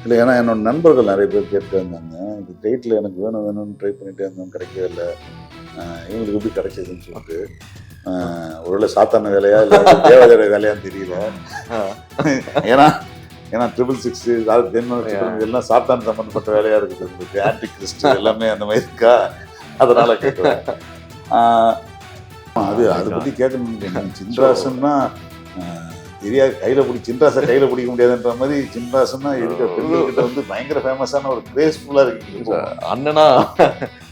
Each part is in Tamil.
இல்லை, ஏன்னா என்னோட நண்பர்கள் நிறைய பேர் கேட்டு வந்தாங்க. இந்த டைட்டில் எனக்கு வேணும்னு ட்ரை பண்ணிகிட்டே இருந்தோம், கிடைக்கவே இல்லை. இவங்களுக்கு எப்படி கிடைச்சதுன்னு சொல்லிட்டு. ஒருவேளை சாத்தான வேலையா இல்லை தேவதையோட வேலையான்னு தெரியல. ஏன்னா 666 அதாவது தென்மலை எல்லாம் சாத்தான் சம்பந்தப்பட்ட வேலையா இருக்குது. உங்களுக்கு ஆன்டி கிறிஸ்ட் எல்லாமே அந்த மாதிரி இருக்கா, அதனால கேட்குறேன். அதை பற்றி கேட்கணும்னு சின்ராசன்னா தெரியாது, சின்ராசை கையில் பிடிக்க முடியாதுன்ற மாதிரி சின்ராசன்னா இருக்கிற பெண்கள்கிட்ட வந்து பயங்கர ஃபேமஸான ஒரு கிரேஸ்ஃபுல்லாக இருக்கு. அண்ணனா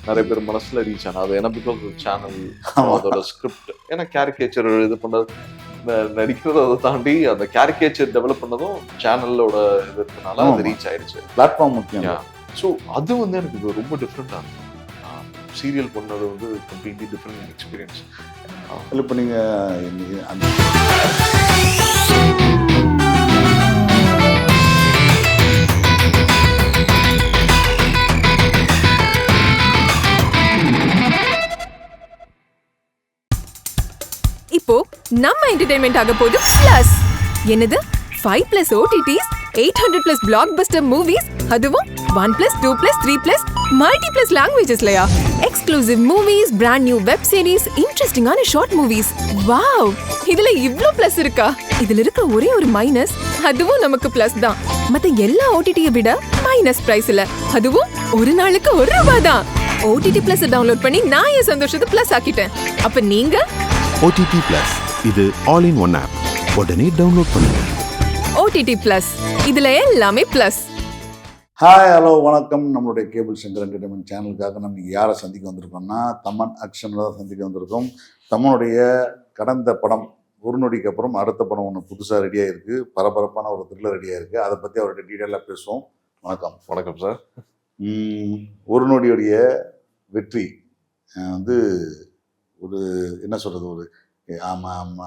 நிறைய பேர் மனசுல ரீச் ஆனா அது ஏன்னா பிகாஸ் சேனல் அதோட ஸ்கிரிப்ட் ஏன்னா கேரிகேச்சர் இது பண்ணது நடிக்கிறத அதை தாண்டி அந்த கேரிகேச்சர் டெவலப் பண்ணதும் சேனலோட இது இருக்கனால அது ரீச் ஆயிடுச்சு. பிளாட்ஃபார்ம் முக்கியம். ஸோ அது வந்து எனக்கு ரொம்ப டிஃப்ரெண்டாக இருக்கும். சீரியல் பண்ணது வந்து கம்ப்ளீட்லி டிஃப்ரெண்ட் எக்ஸ்பீரியன்ஸ். இப்போ நீங்கள் அந்த இப்போ நம்ம என்டர்டெயின்மெண்ட் ஆக போகுது பிளஸ். என்னது 5+ OTTs, 800+ பிளாக்பஸ்டர் மூவிஸ், அதுவும் 1+, 2+, 3+, மல்டி+ லாங்குவேஜஸ்லயா? Exclusive movies, brand new web series, இன்ட்ரெஸ்டிங்கான ஷார்ட் மூவிஸ். வாவ், இதுல இவ்ளோ பிளஸ் இருக்கா? இதுல இருக்க ஒரே ஒரு மைனஸ், அதுவும் நமக்கு பிளஸ் தான். மத்த எல்லா OTT-ய விட மைனஸ் பிரைஸ்ல, அதுவும் ஒரு நாளுக்கு ₹1 தான். OTT Plus டவுன்லோட் பண்ணி நான் என் சந்தோஷத்தை பிளஸ் ஆக்கிட்டேன். அப்ப நீங்க OTT Plus இது ஆல் இன் ஒன் ஆப். உடனே டவுன்லோட் பண்ணுங்க. OTT Plus இதுல எல்லாமே பிளஸ். ஹாய், ஹலோ, வணக்கம். நம்மளுடைய கேபிள் சங்கர் என்டர்டைன்மெண்ட் சேனலுக்காக நம்ம யாரை சந்திக்க வந்திருக்கோம்னா தமன் ஆக்ஷனில் தான் சந்திக்க வந்திருக்கோம். தமனுடைய கடந்த படம் ஒரு நொடிக்கு அப்புறம் அடுத்த படம் ஒன்று புதுசாக ரெடியாக இருக்குது. பரபரப்பான ஒரு த்ரில்லர் ரெடியாக இருக்குது. அதை பற்றி அவர்கிட்ட டீட்டெயிலாக பேசுவோம். வணக்கம். வணக்கம் சார். ஒரு நொடியுடைய வெற்றி வந்து ஒரு என்ன சொல்கிறது, ஒரு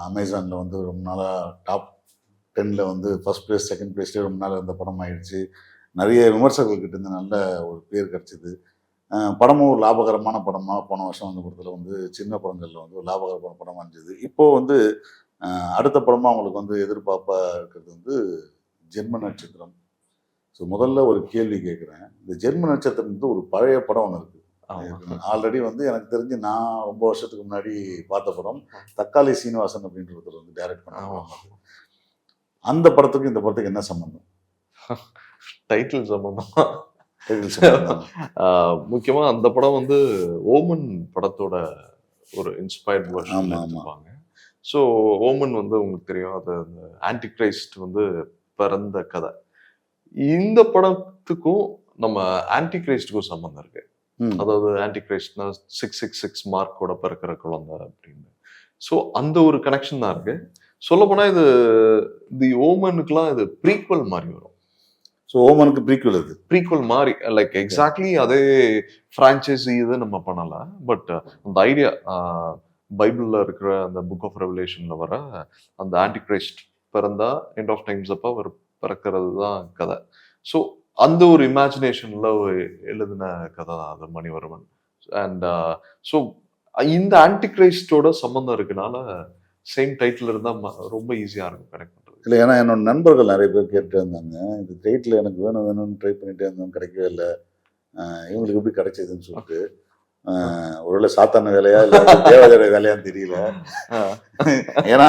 அமேசானில் வந்து ரொம்ப நாளாக டாப் 10 வந்து ஃபர்ஸ்ட் ப்ளேஸ் செகண்ட் ப்ளேஸ்லேயே ரொம்ப நாள் இருந்த படம் ஆயிடுச்சு. நிறைய விமர்சகர்கள்கிட்ட இருந்து நல்ல ஒரு பேர் கிடச்சிது. படமும் ஒரு லாபகரமான படமாக போன வருஷம் வந்த படத்தில் வந்து சின்ன படங்களில் வந்து ஒரு லாபகரமான படமாக இருந்தது. இப்போது வந்து அடுத்த படமாக அவங்களுக்கு வந்து எதிர்பார்ப்பாக இருக்கிறது வந்து ஜென்ம நட்சத்திரம். ஸோ முதல்ல ஒரு கேள்வி கேட்குறேன். இந்த ஜென்ம நட்சத்திரம் வந்து ஒரு பழைய படம் ஒன்று இருக்குது. ஆல்ரெடி வந்து எனக்கு தெரிஞ்சு நான் ரொம்ப வருஷத்துக்கு முன்னாடி பார்த்த படம் தக்காளி சீனிவாசன் அப்படின்ற ஒருத்தர் வந்து டைரக்ட் பண்ணாங்க. அந்த படத்துக்கும் இந்த படத்துக்கு என்ன சம்பந்தம்? டைட்டில் சம்பந்தம். முக்கியமா அந்த படம் வந்து ஓமன் படத்தோட ஒரு இன்ஸ்பயர்ட் வெர்ஷன் எடுத்துப்பாங்க. ஸோ ஓமன் வந்து உங்களுக்கு தெரியும், அது ஆன்டி கிரைஸ்ட் வந்து பிறந்த கதை. இந்த படத்துக்கும் நம்ம ஆன்டி கிரைஸ்டுக்கும் சம்பந்தம் இருக்கு. அதாவது ஆன்டி கிரைஸ்ட்னா 666 மார்க்கோட பிறக்கிற குழந்தை அப்படின்னு. ஸோ அந்த ஒரு கனெக்ஷன் தான் இருக்கு. சொல்ல போனா இது தி ஓமனுக்குலாம் இது ப்ரீக்வல் மாதிரி வரும். ஸோ ஓமனுக்கு ப்ரீக்வல் மாதிரி லைக் எக்ஸாக்ட்லி அதே ஃப்ரான்ச்சைசி இது நம்ம பண்ணல. பட் அந்த ஐடியா பைபிள்ல இருக்கிற அந்த புக் ஆஃப் ரெவலேஷன்ல வர அந்த ஆன்டி கிரைஸ்ட் பிறந்தா எண்ட் ஆஃப் டைம்ஸ் அப்போ அவர் பிறக்கிறது தான் கதை. ஸோ அந்த ஒரு இமேஜினேஷன்ல எழுதின கதை தான் அது மணிவர்மன். அண்ட் ஸோ இந்த ஆன்டி கிரைஸ்டோட சம்பந்தம் இருக்குனால சேம் டைட்டில் இருந்தால் ரொம்ப ஈஸியாக இருக்கும் கனெக்ட் பண்ணுறது. இல்லை, ஏன்னா என்னோட நண்பர்கள் நிறைய பேர் கேட்டு வந்தாங்க. இந்த டைட்டில் எனக்கு வேணும்னு ட்ரை பண்ணிகிட்டே இருந்தோம், கிடைக்கவே இல்லை. இவங்களுக்கு எப்படி கிடைச்சதுன்னு சொல்லிட்டு. ஒருவேளை சாத்தான வேலையா இல்லை தேவதையோட வேலையான்னு தெரியல. ஏன்னா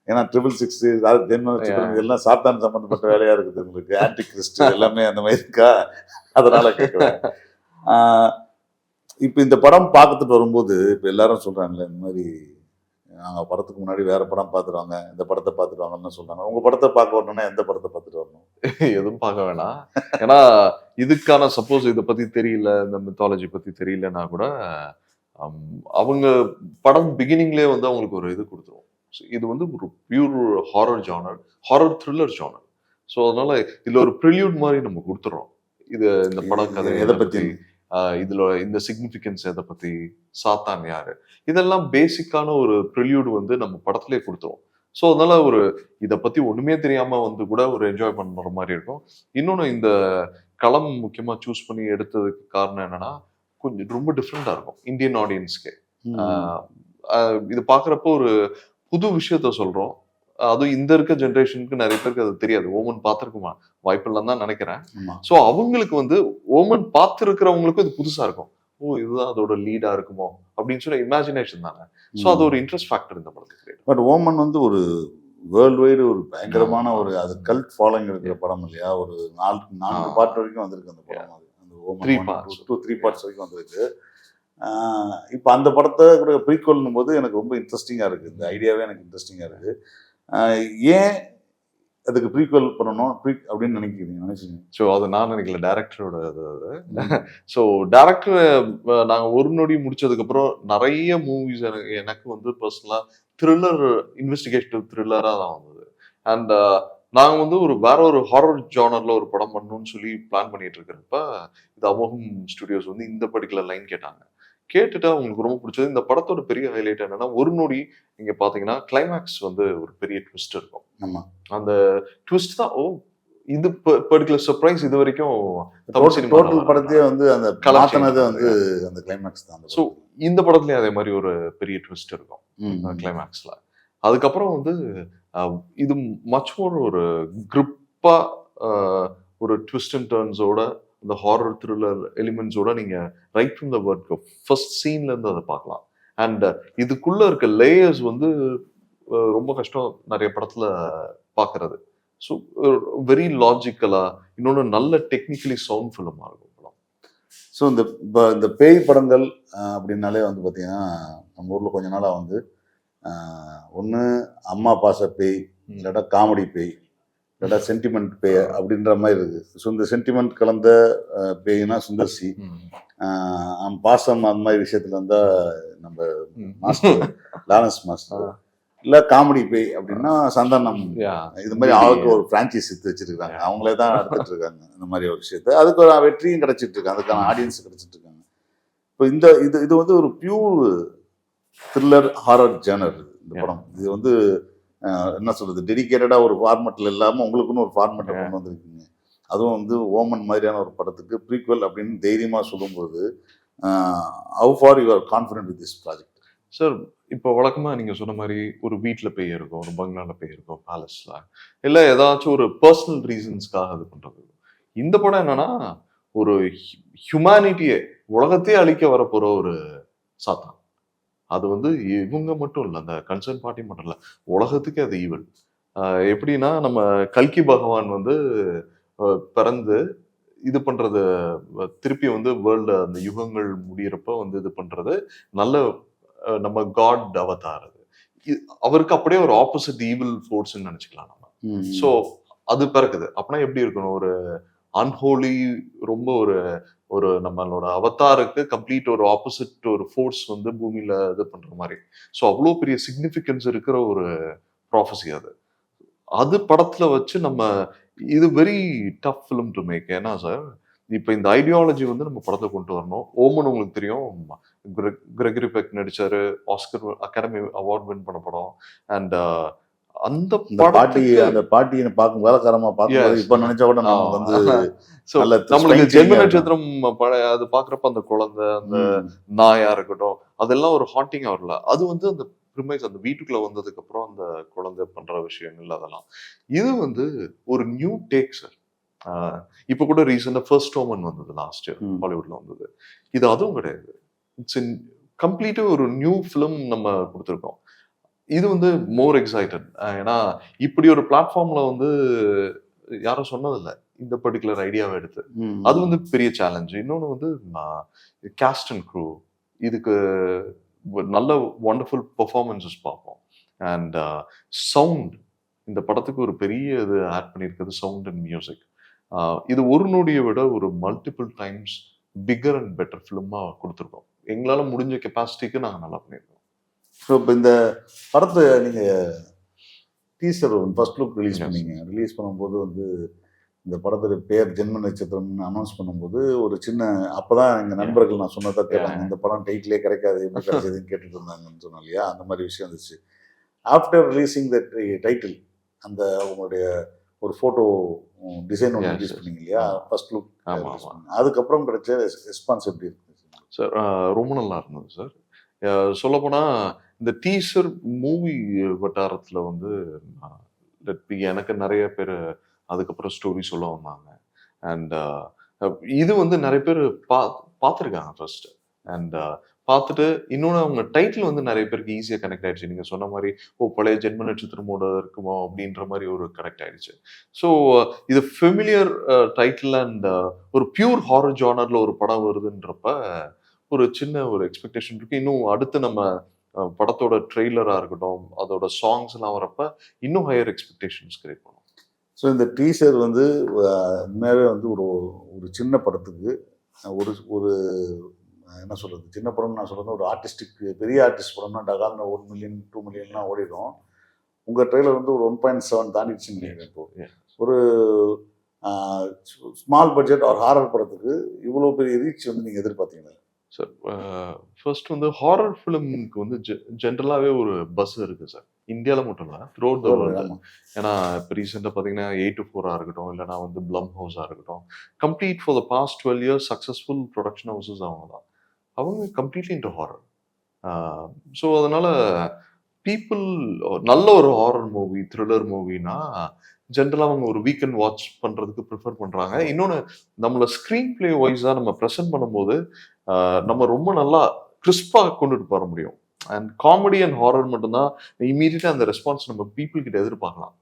666 அதாவது தென்மலை எல்லாம் சாத்தான் சம்பந்தப்பட்ட வேலையா இருக்குது. உங்களுக்கு ஆன்டி கிறிஸ்ட் எல்லாமே அந்த மாதிரி இருக்கா, அதனால கேட்குறேன். இப்போ இந்த படம் பார்த்துட்டு வரும்போது இப்போ எல்லாரும் சொல்றாங்களே, இந்த மாதிரி நாங்கள் படத்துக்கு முன்னாடி வேற படம் பார்த்துருவாங்க, இந்த படத்தை பார்த்துட்டு வாங்கன்னு சொல்றாங்க. உங்க படத்தை பார்க்க வரணும்னா எந்த படத்தை பார்த்துட்டு வரணும்? எதுவும் பார்க்க வேணாம். ஏன்னா இதுக்கான சப்போஸ் இதை பத்தி தெரியல, இந்த மித்தாலஜி பத்தி தெரியலன்னா கூட அவங்க படம் பிகினிங்லேயே வந்து அவங்களுக்கு ஒரு இது கொடுத்துருவோம். இது வந்து ஒரு pure horror genre, horror thriller genre. So அதனால இதுல ஒரு ப்ரில்யூட் மாதிரி நம்ம கொடுத்துறோம். இது இந்த படம் கதை எதை பத்தி, இதுல இந்த சிக்னிஃபிகன்ஸ் எதை பத்தி, சாத்தான் யாரு, இதெல்லாம் பேசிக்கான ஒரு ப்ரில்யூட் வந்து நம்ம படத்திலே கொடுத்துருவோம். ஸோ அதனால ஒரு இதை பத்தி ஒண்ணுமே தெரியாம வந்து கூட ஒரு என்ஜாய் பண்ற மாதிரி இருக்கும். இன்னொன்னு இந்த களம் முக்கியமா சூஸ் பண்ணி எடுத்ததுக்கு காரணம் என்னன்னா கொஞ்சம் ரொம்ப டிஃப்ரெண்டா இருக்கும் இந்தியன் ஆடியன்ஸ்க்கு. இது பாக்குறப்போ ஒரு புது விஷயத்த சொல்றோம். அதுவும் இந்த இருக்க ஜென்ரேஷனுக்கு நிறைய பேருக்கு அது தெரியாது. ஓமன் பார்த்திருக்குமா வாய்ப்பு இல்லைன்னு தான் நினைக்கிறேன். ஆமா. ஸோ அவங்களுக்கு வந்து ஓமன் பார்த்துருக்கிறவங்களுக்கும் இது புதுசா இருக்கும். ஓ இதுதான் அதோட லீடா இருக்குமோ அப்படின்னு சொல்லி இமேஜினேஷன் தானே. ஸோ அது ஒரு இன்ட்ரெஸ்ட் ஃபேக்டர் இந்த படத்துக்கு. பட் ஓமன் வந்து ஒரு வேர்ல்டு வைடு ஒரு பயங்கரமான ஒரு அது கல்ட் ஃபாலோயிங் இருக்கிற படம் இல்லையா? ஒரு 4 பார்ட் வரைக்கும் வந்திருக்கு அந்த படம். அது அந்த ஓமன் 3 parts. 3 பார்ட்ஸ் வரைக்கும் வந்திருக்கு. இப்போ அந்த படத்தை கூட ப்ரீக்வல்னும் போது எனக்கு ரொம்ப இன்ட்ரெஸ்டிங்காக இருக்குது. இந்த ஐடியாவே எனக்கு இன்ட்ரெஸ்டிங்காக இருக்குது. ஏன் அதுக்கு ப்ரீக்வல் பண்ணணும் அப்படின்னு நினைச்சீங்க? ஸோ அது நான் நினைக்கல, டேரக்டரோட அது. ஸோ டேரக்டர் நாங்கள் ஒரு நொடி முடிச்சதுக்கப்புறம் நிறைய மூவிஸ் எனக்கு வந்து பர்சனலாக த்ரில்லர், இன்வெஸ்டிகேட்டிவ் த்ரில்லராக தான் வந்தது. அண்ட் நாங்கள் வந்து வேற ஒரு ஹாரர் ஜானரில் ஒரு படம் பண்ணணும்னு சொல்லி பிளான் பண்ணிட்டு இருக்கிறப்ப இது அமோகம் ஸ்டுடியோஸ் வந்து இந்த பர்டிகுலர் லைன் கேட்டாங்க. கேட்டுட்டு அவங்களுக்கு ரொம்ப பிடிச்சது. இந்த படத்தோட பெரிய ஹைலைட் என்னன்னா, ஒரு நொடி நீங்க பாத்தீங்கன்னா கிளைமேக்ஸ் வந்து ஒரு பெரிய ட்விஸ்ட் இருக்கும். ஆமா. அந்த ட்விஸ்ட் தான் இது பர்டிகுலர் சர்ப்ரைஸ் இது வரைக்கும் டோட்டல் படத்தையே வந்து அந்த மாத்தனது வந்து அந்த கிளைமேக்ஸ் தான். ஸோ இந்த படத்துலயும் அதே மாதிரி ஒரு பெரிய ட்விஸ்ட் இருக்கும் கிளைமேக்ஸ்ல. அதுக்கப்புறம் வந்து இது மச் மோர் ஒரு கிரிப்பா ஒரு ட்விஸ்ட் அண்ட் டர்ன்ஸோட இந்த ஹாரர் த்ரில்லர் எலிமெண்ட்ஸோட நீங்க right from the word first சீன்ல இருந்து அதை பார்க்கலாம். அண்ட் இதுக்குள்ள இருக்க லேயர்ஸ் வந்து ரொம்ப கஷ்டம் நிறைய படத்துல பாக்குறது. ஸோ வெரி லாஜிக்கலா, இன்னொன்று நல்ல டெக்னிக்கலி சவுண்ட் ஃபிலிமா இருக்கும் படம். ஸோ இந்த பேய் படங்கள் அப்படின்னாலே வந்து பார்த்தீங்கன்னா நம்ம ஊரில் கொஞ்ச நாளாக வந்து ஒன்று அம்மா பாச பேய், இல்லாட்டா காமெடி பேய், இல்லாட்டா சென்டிமெண்ட் பேய் அப்படின்ற மாதிரி இருக்குது. ஸோ இந்த சென்டிமெண்ட் கலந்த பேய்னா சுந்தர்சி, பாசம் அந்த மாதிரி விஷயத்துல இருந்தால் நம்ம மாஸ்டர் லாரன்ஸ் மாஸ்டர், இல்லை காமெடி பேய் அப்படின்னா சந்தானம். இது மாதிரி ஆளுக்கு ஒரு பிரான்ச்சைஸ் எடுத்து வச்சிருக்காங்க, அவங்களே தான் எடுத்துட்டு இருக்காங்க இந்த மாதிரி ஒரு விஷயத்த. அதுக்கு ஒரு வெற்றியும் கிடைச்சிட்டு இருக்காங்க, அதுக்கான ஆடியன்ஸ் கிடைச்சிட்டு இருக்காங்க. இப்போ இது வந்து ஒரு பியூர் த்ரில்லர் ஹாரர் ஜேனர் இந்த படம். இது வந்து என்ன சொல்றது, டெடிகேட்டடா ஒரு ஃபார்மெட்ல இல்லாமல் உங்களுக்குன்னு ஒரு ஃபார்மெட்டை கொண்டு வந்திருக்கீங்க. அதுவும் வந்து ஓமன் மாதிரியான ஒரு படத்துக்கு ப்ரீக்வல் அப்படின்னு தைரியமாக சொல்லும்போது how far you are confident with this project? Sir இப்போ வழக்கமாக நீங்கள் சொன்ன மாதிரி ஒரு வீட்டில் பேய் இருக்கும், ஒரு பங்களாவில் பேய் இருக்கும், பேலஸில், இல்லை ஏதாச்சும் ஒரு பர்சனல் ரீசன்ஸ்க்காக இது பண்ணுறது. இந்த படம் என்னன்னா ஒரு ஹியூமனிட்டியே உலகத்தையே அழிக்க வரப்போகிற ஒரு சாத்தான். அது வந்து இவங்க மட்டும் இல்லை, அந்த கன்சர்ன் பார்ட்டி மட்டும் இல்லை, உலகத்துக்கே அது ஈவல். எப்படின்னா நம்ம கல்கி பகவான் வந்து பிறந்து இது பண்றது, திருப்பி வந்து வேர்ல்டு அந்த யுகங்கள் முடியறப்ப வந்து இது பண்றது நல்ல நம்ம காட் அவதார். அது அவருக்கு அப்படியே ஒரு ஆப்போசிட் ஈவில் ஃபோர்ஸ்ன்னு நினைச்சுக்கலாம் நம்ம. ஸோ அது பிறக்குது. அப்படின்னா எப்படி இருக்கணும், ஒரு அன்ஹோலி, ரொம்ப ஒரு நம்மளோட அவதாருக்கு கம்ப்ளீட் ஒரு ஆப்போசிட் ஒரு ஃபோர்ஸ் வந்து பூமியில இது பண்ற மாதிரி. ஸோ அவ்வளோ பெரிய சிக்னிஃபிகன்ஸ் இருக்கிற ஒரு ப்ராஃபஸி அது படத்துல வச்சு நம்ம இது very tough film to make. ஏன்னா சார் இப்போ இந்த ஐடியாலஜி வந்து நம்ம படத்தை கொண்டு வரணும். ஓமன் உங்களுக்கு தெரியும், கிரெகரி பெக் நடிச்சாரு, ஆஸ்கர் அகாடமி அவார்ட் வின் பண்ண படம். அண்ட் அந்த பாட்டியை பார்க்கும் வேலைக்காரமா பார்க்கும்போது இப்ப நினைச்சா கூட நம்ம வந்து நம்மளுக்கு ஜென்ம நட்சத்திரம் அது பாக்குறப்ப அந்த குழந்தை, அந்த நாயா இருக்கட்டும், அதெல்லாம் ஒரு ஹாண்டிங்கா வரல. அது வந்து அந்த ப்ரிமைஸ், அந்த வீட்டுக்குள்ள வந்ததுக்கு அப்புறம் அந்த குழந்தை பண்ற விஷயங்கள் அதெல்லாம் இது வந்து ஒரு நியூ டேக் சார். இப்ப கூட ரீசெண்டா ஃபர்ஸ்ட் ஓமன் வந்தது லாஸ்ட் இயர் ஹாலிவுட்ல வந்தது. இது அதுவும் கிடையாது. இட்ஸ் கம்ப்ளீட்டா ஒரு நியூ ஃபிலிம் நம்ம கொடுத்துருக்கோம். இது வந்து மோர் எக்ஸைட்டட். ஏன்னா இப்படி ஒரு பிளாட்ஃபார்ம்ல வந்து யாரும் சொன்னதில்லை இந்த பர்டிகுலர் ஐடியாவை எடுத்து. அது வந்து பெரிய சேலஞ்சு. இன்னொன்று வந்து காஸ்ட் அண்ட் க்ரூ, இதுக்கு நல்ல வண்டர்ஃபுல் பெர்ஃபார்மன்ஸஸ் பார்ப்போம். அண்ட் சவுண்ட், இந்த படத்துக்கு ஒரு பெரிய இது ஆட் பண்ணியிருக்கிறது சவுண்ட் அண்ட் மியூசிக். இது ஒரு நொடியை விட ஒரு multiple times bigger and better ஃபிலிமாக கொடுத்துருக்கோம். எங்களால் முடிஞ்ச கெப்பாசிட்டிக்கு நாங்கள் நல்லா பண்ணியிருக்கோம். ஸோ இப்போ இந்த படத்தை நீங்கள் டீசர் ஃபர்ஸ்ட் லுக் ரிலீஸ் பண்ணீங்க. ரிலீஸ் பண்ணும்போது வந்து இந்த படத்துடைய பேர் ஜென்ம நட்சத்திரம்னு அனௌன்ஸ் பண்ணும்போது ஒரு சின்ன, அப்போதான் எங்கள் நண்பர்கள் நான் சொன்னதை கேட்டாங்க, இந்த படம் டைட்டிலே கிடைக்காது, எப்படி கிடைச்சதுன்னு கேட்டுட்டு இருந்தாங்கன்னு சொன்னோம் இல்லையா, அந்த மாதிரி விஷயம் இருந்துச்சு. ஆஃப்டர் ரிலீஸிங் த டைட்டில், அந்த உங்களுடைய ஒரு ஃபோட்டோ டிசைன் ஒன்று ரிலீஸ் பண்ணீங்க இல்லையா, ஃபர்ஸ்ட் லுக், அதுக்கப்புறம் கிடைச்ச ரெஸ்பான்ஸ் எப்படி இருக்கு சார்? ரொம்ப நல்லா இருந்தது சார். சொல்லப்போனால் இந்த டீசர் மூவி வட்டாரத்துல வந்து எனக்கு நிறைய பேர் அதுக்கப்புறம் ஸ்டோரி சொல்ல வந்தாங்க. அண்ட் இது வந்து நிறைய பேர் பார்த்துருக்காங்க ஃபர்ஸ்ட். அண்ட் பார்த்துட்டு இன்னொன்று அவங்க டைட்டில் வந்து நிறைய பேருக்கு ஈஸியாக கனெக்ட் ஆயிடுச்சு. நீங்கள் சொன்ன மாதிரி பழைய ஜென்ம நட்சத்திரமோட இருக்குமோ அப்படின்ற மாதிரி ஒரு கனெக்ட் ஆயிடுச்சு. ஸோ இது ஃபெமிலியர் டைட்டில் அண்ட் ஒரு பியூர் ஹாரர் ஜானர்ல ஒரு படம் வருதுன்றப்ப ஒரு சின்ன ஒரு எக்ஸ்பெக்டேஷன் இருக்கு. இன்னும் அடுத்து நம்ம படத்தோட ட்ரெய்லராக இருக்கட்டும், அதோட சாங்ஸ் எல்லாம் வரப்ப இன்னும் ஹையர் எக்ஸ்பெக்டேஷன்ஸ் கிரியேட் பண்ணும். ஸோ இந்த டீசர் வந்து உண்மையாகவே வந்து ஒரு ஒரு சின்ன படத்துக்கு ஒரு ஒரு என்ன சொல்கிறது, சின்ன படம்னு நான் சொல்கிறது ஒரு ஆர்டிஸ்டிக் பெரிய ஆர்டிஸ்ட் படம்னா டகால்னு 1 மில்லியன் 2 மில்லியன்லாம் ஓடிடும். உங்கள் ட்ரெயிலர் வந்து ஒரு 1.7 தாண்டிடுச்சுன்னு நினைக்கிறேன். இப்போ ஒரு ஸ்மால் பட்ஜெட் ஒரு ஹாரர் படத்துக்கு இவ்வளோ பெரிய ரீச் வந்து நீங்கள் எதிர்பார்த்தீங்களா? சார் ஃபர்ஸ்ட் வந்து ஹாரர் ஃபிலிமுக்கு வந்து ஜென்ரலாகவே ஒரு பஸ் இருக்கு சார், இந்தியாவில் மட்டும் இல்லை த்ரூஅவுட் த வேர்ல்டு. ஏன்னா இப்போ ரீசெண்டாக பார்த்தீங்கன்னா 824 இருக்கட்டும், இல்லைனா வந்து ப்ளம் ஹவுஸாக இருக்கட்டும், complete for the past 12 years successful production houses அவங்க தான். அவங்க கம்ப்ளீட்லி இன்டு ஹாரர். ஸோ அதனால பீப்புள் நல்ல ஒரு ஹாரர் மூவி த்ரில்லர் மூவினா ஜென்ரலாக அவங்க ஒரு வீக்கெண்ட் வாட்ச் பண்ணுறதுக்கு ப்ரிஃபர் பண்ணுறாங்க. இன்னொன்று நம்மளை ஸ்க்ரீன் பிளே வைஸாக நம்ம ப்ரெசென்ட் பண்ணும்போது நம்ம ரொம்ப நல்லா கிறிஸ்பாக கொண்டுட்டு போக முடியும். அண்ட் காமெடி அண்ட் ஹாரர் மட்டும்தான் இம்மீடியட்டாக அந்த ரெஸ்பான்ஸ் நம்ம பீப்புள் கிட்ட எதிர்பார்க்கலாம்.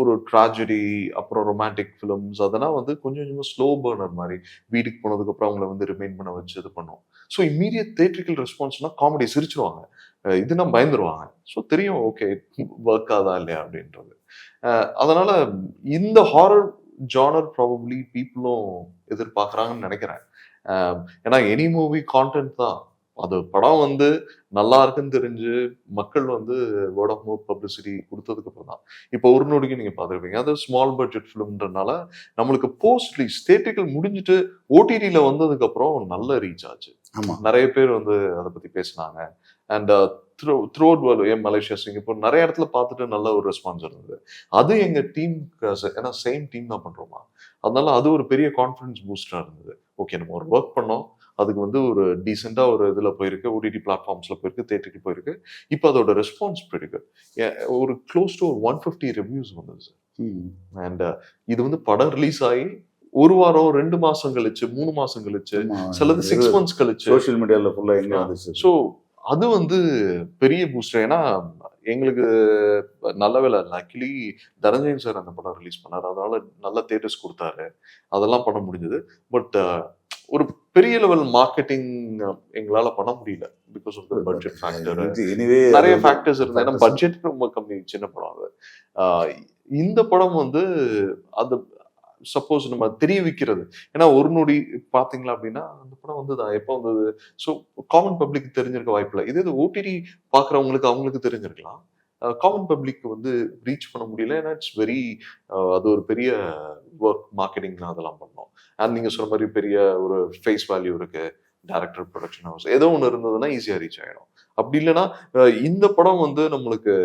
ஒரு ட்ராஜடி அப்புறம் ரொமான்டிக் ஃபிலிம்ஸ் அதெல்லாம் வந்து கொஞ்சம் கொஞ்சமாக ஸ்லோ பர்னர் மாதிரி வீட்டுக்கு போனதுக்கப்புறம் அவங்கள வந்து ரிமைண்ட் பண்ண வச்சு இது பண்ணும். ஸோ இம்மீடியட் தேட்ரிக்கல் ரெஸ்பான்ஸ்னால் காமெடி சிரிச்சிருவாங்க, இதுனா பயந்துருவாங்க. ஸோ தெரியும் ஓகே ஒர்க் ஆதா இல்லையா அப்படின்றது. அதனால இந்த ஹாரர் ஜானர் ப்ராபப்ளி பீப்புளும் எதிர்பார்க்குறாங்கன்னு நினைக்கிறேன். ஏன்னா எனி மூவி கான்டென்ட் தான், அது படம் வந்து நல்லா இருக்குன்னு தெரிஞ்சு மக்கள் வந்து வேர்ட் ஆஃப் மவுத் பப்ளிசிட்டி கொடுத்ததுக்கு அப்புறம் தான். இப்போ ஒரு நொடிக்கு நீங்க பார்த்துருப்பீங்க, அது ஸ்மால் பட்ஜெட் ஃபிலிம்ன்றனால நம்மளுக்கு போஸ்ட் ரிலீஸ் தேட்டர்கள் முடிஞ்சுட்டு ஓடிடியில் வந்ததுக்கு அப்புறம் நல்ல ரீச் ஆச்சு. நிறைய பேர் வந்து அதை பத்தி பேசினாங்க. And throughout world, Malaysia, Singapore நிறைய இடத்துல பார்த்துட்டு நல்ல ஒரு ரெஸ்பான்ஸ் இருந்தது. அது எங்க டீம், ஏன்னா சேம் டீம் தான் பண்றோமா, அதனால அது ஒரு பெரிய கான்ஃபிடன்ஸ் பூஸ்டரா இருந்தது. ஓகே நம்ம ஒரு ஒர்க் பண்ணோம், அதுக்கு வந்து ஒரு டீசெண்டாக ஒரு இதில் போயிருக்கு, ஓடிடி பிளாட்ஃபார்ம்ஸில் போயிருக்கு, தேட்டருக்கு போயிருக்கு. இப்போ அதோட ரெஸ்பான்ஸ் இருக்கு. ஒரு க்ளோஸ் டு 150 ரிவ்யூஸ் வந்தது சார். அண்ட் இது வந்து படம் ரிலீஸ் ஆகி 1 வாரம் 2 மாசம் கழிச்சு 3 மாசம் கழிச்சு சிலது 6 months கழிச்சு சோஷியல் மீடியாவில் ஃபுல்லாக எங்கே வந்துச்சு. ஸோ அது வந்து பெரிய பூஸ்டர். ஏன்னா எங்களுக்கு நல்ல வேலை, லக்கிலி தனஞ்சயன் சார் அந்த படம் ரிலீஸ் பண்ணார், அதனால நல்ல தேட்டர்ஸ் கொடுத்தாரு, அதெல்லாம் பண்ண முடிஞ்சது. பட் ஒரு பெரிய லெவல் மார்க்கெட்டிங் எங்களால பண்ண முடியல because of the budget factor. நிறைய ஃபேக்டர்ஸ் இருந்தா, ஏன்னா பட்ஜெட் ரொம்ப கம்மி, சின்ன படம் அது. இந்த படம் வந்து அது சப்போஸ் நம்ம தெரிய வைக்கிறது, ஏன்னா ஒரு நொடி பாத்தீங்களா அப்படின்னா அந்த படம் வந்ததா எப்போ வந்தது, ஸோ காமன் பப்ளிக் தெரிஞ்சிருக்க வாய்ப்பில்லை. இது ஓடிடி பாக்குறவங்களுக்கு அவங்களுக்கு தெரிஞ்சிருக்கலாம், காமன் பப்ளிக் வந்து ரீச் பண்ண முடியல. ஏன்னா இட்ஸ் வெரி அது ஒரு பெரிய ஒர்க், மார்க்கெட்டிங் அதெல்லாம் பண்ணோம். அண்ட் நீங்க சொன்ன மாதிரி பெரிய ஒரு ஃபேஸ் வேல்யூ இருக்கு, டைரக்டர், ப்ரொடக்ஷன் ஹவுஸ், ஏதோ ஒன்று இருந்ததுன்னா ஈஸியா ரீச் ஆகிடும். அப்படி இல்லைன்னா இந்த படம் வந்து நம்மளுக்கு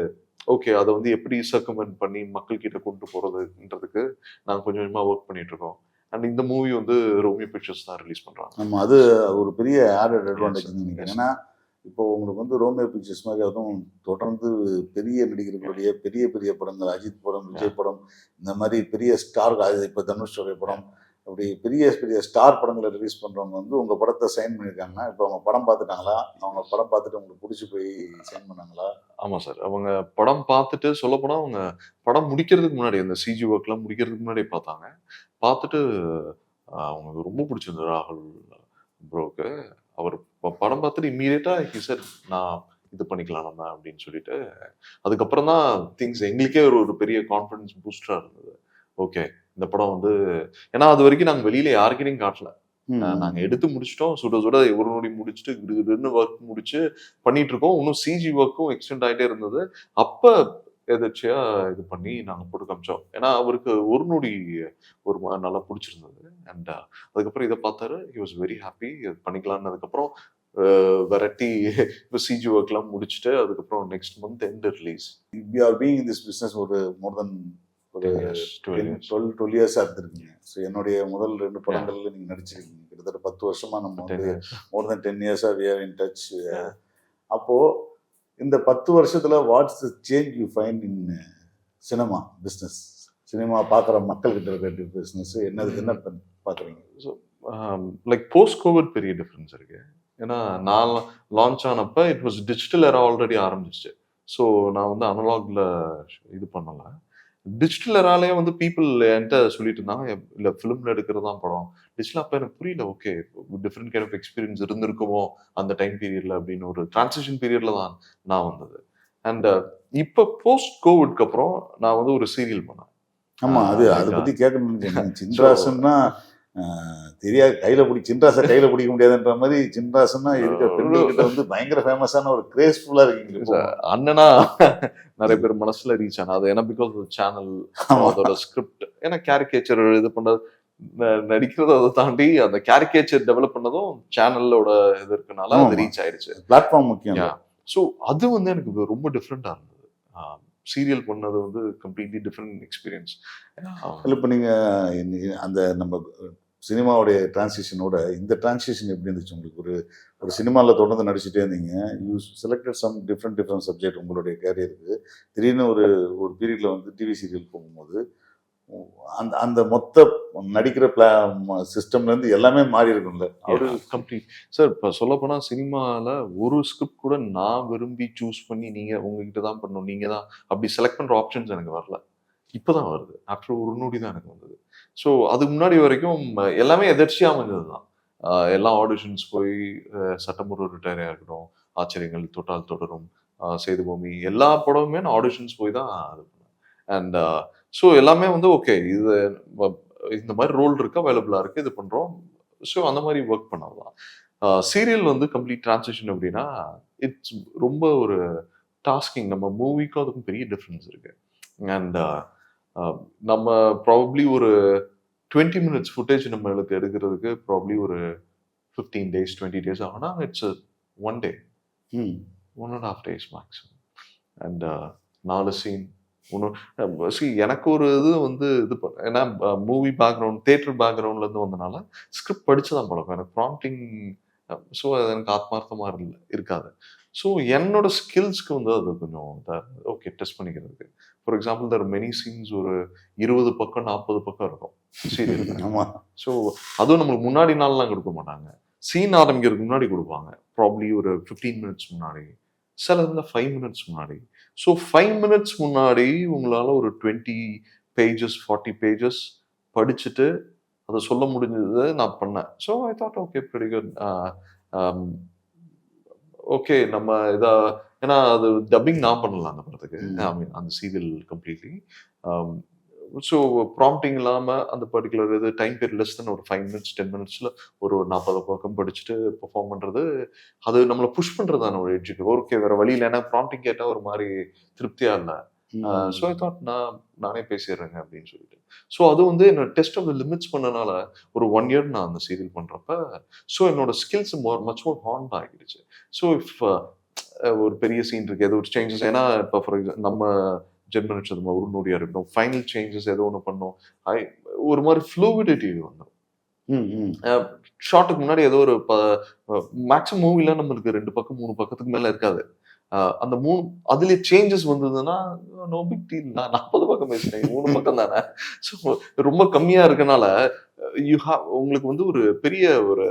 ஓகே அதை வந்து எப்படி சர்க்குமெண்ட் பண்ணி மக்கள் கிட்ட கொண்டு போறதுன்றதுக்கு நாங்கள் கொஞ்சம் கொஞ்சமாக ஒர்க் பண்ணிட்டு இருக்கோம். அண்ட் இந்த மூவி வந்து ரோமியோ பிக்சர்ஸ் தான் ரிலீஸ் பண்றாங்க. நம்ம அது ஒரு பெரிய ஆடட் அட்வான்டேஜ் நினைக்கிறேன். ஏன்னா இப்போ உங்களுக்கு வந்து ரோமியோ பிக்சர்ஸ் மாதிரி அதுவும் தொடர்ந்து பெரிய நடிகர்களுடைய பெரிய பெரிய படங்கள், அஜித் படம், விஜய் படம், இந்த மாதிரி பெரிய ஸ்டார், இப்போ தனுஷோடைய படம், அப்படி பெரிய பெரிய ஸ்டார் படங்களை ரிலீஸ் பண்ணுறவங்க வந்து உங்கள் படத்தை சைன் பண்ணியிருக்காங்கன்னா இப்போ அவங்க படம் பார்த்துட்டாங்களா, அவங்க படம் பார்த்துட்டு உங்களுக்கு பிடிச்சி போய் சைன் பண்ணாங்களா? ஆமாம் சார், அவங்க படம் பார்த்துட்டு சொல்லப்போனால் அவங்க படம் முடிக்கிறதுக்கு முன்னாடி, அந்த சிஜி ஒர்க்லாம் முடிக்கிறதுக்கு முன்னாடி பார்த்துட்டு அவங்களுக்கு ரொம்ப பிடிச்சிருந்தது ராகுல் ப்ரோக்கு. அவர் படம் பார்த்துட்டு இம்மீடியட்டாக ஹி செட் நான் இது பண்ணிக்கலாம் நம்ம அப்படின்னு சொல்லிட்டு, அதுக்கப்புறம் தான் திங்ஸ் எங்களுக்கே ஒரு பெரிய கான்ஃபிடன்ஸ் பூஸ்டராக இருந்தது. ஓகே இந்த படம் வந்து, ஏன்னா அது வரைக்கும் நாங்கள் வெளியில யாருக்கிட்டையும் காட்டல, நாங்கள் எடுத்து முடிச்சிட்டோம், சுட சுட ஒரு நொடி முடிச்சுட்டு ஒர்க் முடிச்சு பண்ணிட்டு இருக்கோம். இன்னும் சிஜி ஒர்க்கும் எக்ஸ்டெண்ட் ஆகிட்டே இருந்தது. அப்போ எதாச்சியா இது பண்ணி நாங்கள் போட்டு காமிச்சோம். ஏன்னா அவருக்கு ஒரு நொடி ஒரு நல்லா பிடிச்சிருந்தது. அண்ட் அதுக்கப்புறம் இதை பார்த்தாரு, ஹி வாஸ் வெரி ஹாப்பி. இது பண்ணிக்கலான்னு அதுக்கப்புறம் வெரைட்டி இப்போ சிஜி ஒர்க்லாம் முடிச்சுட்டு அதுக்கப்புறம் next month end release. We are being in this business ஒரு மோர் தென் ஒரு 12 இயர்ஸாக இருந்திருக்கீங்க. ஸோ என்னுடைய முதல் 2 படங்கள்ல நீங்கள் நடிச்சிருக்கீங்க. கிட்டத்தட்ட 10 வருஷமா நம்ம வந்து மோர் தென் 10 இயர்ஸாக வி ஆர் இன் டச். அப்போது இந்த 10 வருஷத்துல what's the change you find in cinema business? Cinema பார்க்குற மக்கள்கிட்ட இருக்கிற பிஸ்னஸ் என்ன பார்க்குறீங்க? ஸோ லைக் போஸ்ட் கோவிட் பெரிய டிஃப்ரென்ஸ் இருக்கு. ஏன்னா நான் லான்ச் ஆனப்ப it was digital era already ஆரம்பிச்சிச்சு. ஸோ நான் வந்து அனலாக்ல இது பண்ணல. டிஜிட்டல் எராலே வந்து பீப்புள் என்கிட்ட சொல்லிட்டு இருந்தாங்க, இல்லை ஃபிலிம்ல எடுக்கிறது தான் படம். டிஜிட்டல் அப்போ எனக்கு புரியல. Okay, different kind of experience இருந்திருக்குமோ அந்த டைம் பீரியட்ல அப்படின்னு ஒரு டிரான்சிஷன் பீரியட்ல தான் நான் வந்தது. அண்ட் இப்போ போஸ்ட் கோவிட்க்கு அப்புறம் நான் வந்து ஒரு சீரியல் பண்ணேன். ஆமா, அதை பத்தி கேட்கணும்னு. சின்ராசன்னா தெரியாது, சின்ராசை கையில பிடிக்க முடியாதுன்ற மாதிரி சின்ராசன்னா இருக்கிற பெண்கள்கிட்ட வந்து பயங்கர ஃபேமஸான ஒரு கிரேஸ்ஃபுல்லா இருக்கீங்க. அண்ணனா நிறைய பேர் மனசுல ரீச் ஆனா அது ஏன்னா பிகாஸ் சேனல், அதோட ஸ்கிரிப்ட், ஏன்னா கேரிகேச்சர் இது பண்றது நடிக்கிறத அதை தாண்டி அந்த கேரிகேச்சர் டெவலப் பண்ணதும் சேனலோட இது இருக்கனால அது ரீச் ஆயிடுச்சு. பிளாட்ஃபார்ம் முக்கியம். ஸோ அது வந்து எனக்கு ரொம்ப டிஃப்ரெண்டா இருந்தது. சீரியல் பண்ணது வந்து கம்ப்ளீட்லி டிஃப்ரெண்ட் எக்ஸ்பீரியன்ஸ். இப்போ நீங்கள் அந்த நம்ம சினிமாவுடைய டிரான்சிஷனோட இந்த டிரான்சிஷன் எப்படி இருந்துச்சு உங்களுக்கு? ஒரு சினிமாவில் தொடர்ந்து நடிச்சுட்டே இருந்தீங்க, you selected some different subject உங்களுடைய கேரியருக்கு. திடீர்னு ஒரு பீரியட்ல வந்து டிவி சீரியல் போகும்போது அந்த மொத்த நடிக்கிற சிஸ்டம்லேருந்து எல்லாமே மாறி இருக்கும்ல. அவரு கம்ப்ளீட் சார். இப்போ சொல்ல போனால் சினிமாவில் ஒரு ஸ்கிரிப்ட் கூட நான் விரும்பி சூஸ் பண்ணி நீங்கள் உங்ககிட்ட தான் பண்ணணும், நீங்கள் தான் அப்படி செலக்ட் பண்ணுற ஆப்ஷன்ஸ் எனக்கு வரல. இப்போ தான் வருது. ஆஃப்டர் ஒரு நொடி தான் எனக்கு வந்தது. ஸோ அதுக்கு முன்னாடி வரைக்கும் எல்லாமே எதர்ச்சியாக அமைஞ்சது தான். எல்லா ஆடிஷன்ஸ் போய் சட்டமுறை ரிட்டையராக இருக்கட்டும், ஆச்சரியங்கள், தொட்டால் தொடரும், சேதுபூமி, எல்லா படமுமே நான் ஆடிஷன்ஸ் போய் தான் இது பண்ணேன். அண்ட் ஸோ எல்லாமே வந்து ஓகே, இது இந்த மாதிரி ரோல் இருக்கு, அவைலபிளாக இருக்குது, இது பண்ணுறோம். ஸோ அந்த மாதிரி ஒர்க் பண்ணலாம். சீரியல் வந்து கம்ப்ளீட் டிரான்சிஷன் அப்படின்னா இட்ஸ் ரொம்ப ஒரு டாஸ்கிங். நம்ம மூவிக்கும் அதுக்கும் பெரிய டிஃப்ரென்ஸ் இருக்கு. அண்ட் நம்ம ப்ராபப்ளி ஒரு 20 minutes ஃபுட்டேஜ் நம்மளுக்கு எடுக்கிறதுக்கு ப்ராபப்ளி ஒரு 15 days 20 days ஆகும்னா it's 1 day, 1.5 days maximum. And 4 scene எனக்கு ஒரு இது வந்து இது பண்ண, ஏன்னா மூவி பேக்ரவுண்ட், தியேட்டர் பேக்ரவுண்ட்லேருந்து வந்தனால ஸ்கிரிப்ட் படிச்சு தான் பழக்கம். எனக்கு ப்ராம்ப்டிங், ஸோ அது எனக்கு ஆத்மார்த்தமாக இருக்காது. ஸோ என்னோட ஸ்கில்ஸ்க்கு வந்து அது கொஞ்சம் ஓகே டெஸ்ட் பண்ணிக்கிறதுக்கு. For example there many scenes ஒரு 20 பக்கம் 40 பக்கம் இருக்கும் சீரியல். ஸோ அதுவும் நம்மளுக்கு முன்னாடி நாள்லாம் கொடுக்க மாட்டாங்க. சீன் ஆரம்பிக்கிறதுக்கு முன்னாடி கொடுப்பாங்க, ப்ராப்ளி ஒரு 15 minutes முன்னாடி, சில இதில் 5 minutes முன்னாடி. ஸோ 5 minutes முன்னாடி உங்களால் ஒரு 20 pages 40 pages படிச்சுட்டு அதை சொல்ல முடிஞ்சது நான் பண்ணேன். So I thought okay very good. Okay நம்ம இதை, ஏன்னா அது டப்பிங் நான் பண்ணலாம் அந்த படத்துக்கு, ஐ மீன் அந்த சீரியல் கம்ப்ளீட்லி. ஸோ ப்ராம்ப்டிங் இல்லாமல் அந்த பர்டிகுலர் இது டைம் பீரியட் லெஸ் தென் ஒரு 5 minutes 10 minutesல ஒரு 40 பக்கம் படிச்சுட்டு பெர்ஃபார்ம் பண்ணுறது, அது நம்மளை புஷ் பண்ணுறதான ஒரு எட்ஜுக்கு. ஓகே வேற வழியில், ஏன்னா ப்ராம்ப்டிங் கேட்டால் ஒரு மாதிரி திருப்தியாக இல்லை. ஸோ ஐ தாட் நானே பேசிடுறேங்க அப்படின்னு சொல்லிட்டு. ஸோ அது வந்து என்னோட டெஸ்ட் ஆஃப் த லிமிட்ஸ் பண்ணனால ஒரு 1 year நான் அந்த சீரியல் பண்ணுறப்ப ஸோ என்னோட ஸ்கில்ஸ் மச் மோர் ஹாண்ட் ஆகிடுச்சு. ஸோ இஃப் ஒரு பெரிய சீன் இருக்கு, ஏதோ ஒரு சேஞ்சஸ், ஏன்னா இப்போ ஃபார் எக்ஸாம்பிள் நம்ம ஜென்ம நட்சத்திரம் ஒரு நொடியாக இருக்கட்டும், ஃபைனல் சேஞ்சஸ் ஏதோ ஒன்று பண்ணோம், ஒரு மாதிரி ஃப்ளூவிடிட்டி வந்துடும். ஷார்ட்டுக்கு முன்னாடி ஏதோ ஒரு மேக்ஸிமம் மூவில நம்மளுக்கு 2 பக்கம் 3 பக்கத்துக்கு மேலே இருக்காது. அந்த 3 அதுலேயே சேஞ்சஸ் வந்ததுன்னா நோ பிக் டீல், நான் 40 பக்கம் பேசுறேன், 3 பக்கம் தானே. ஸோ ரொம்ப கம்மியாக இருக்கனால உங்களுக்கு வந்து ஒரு பெரிய ஒரு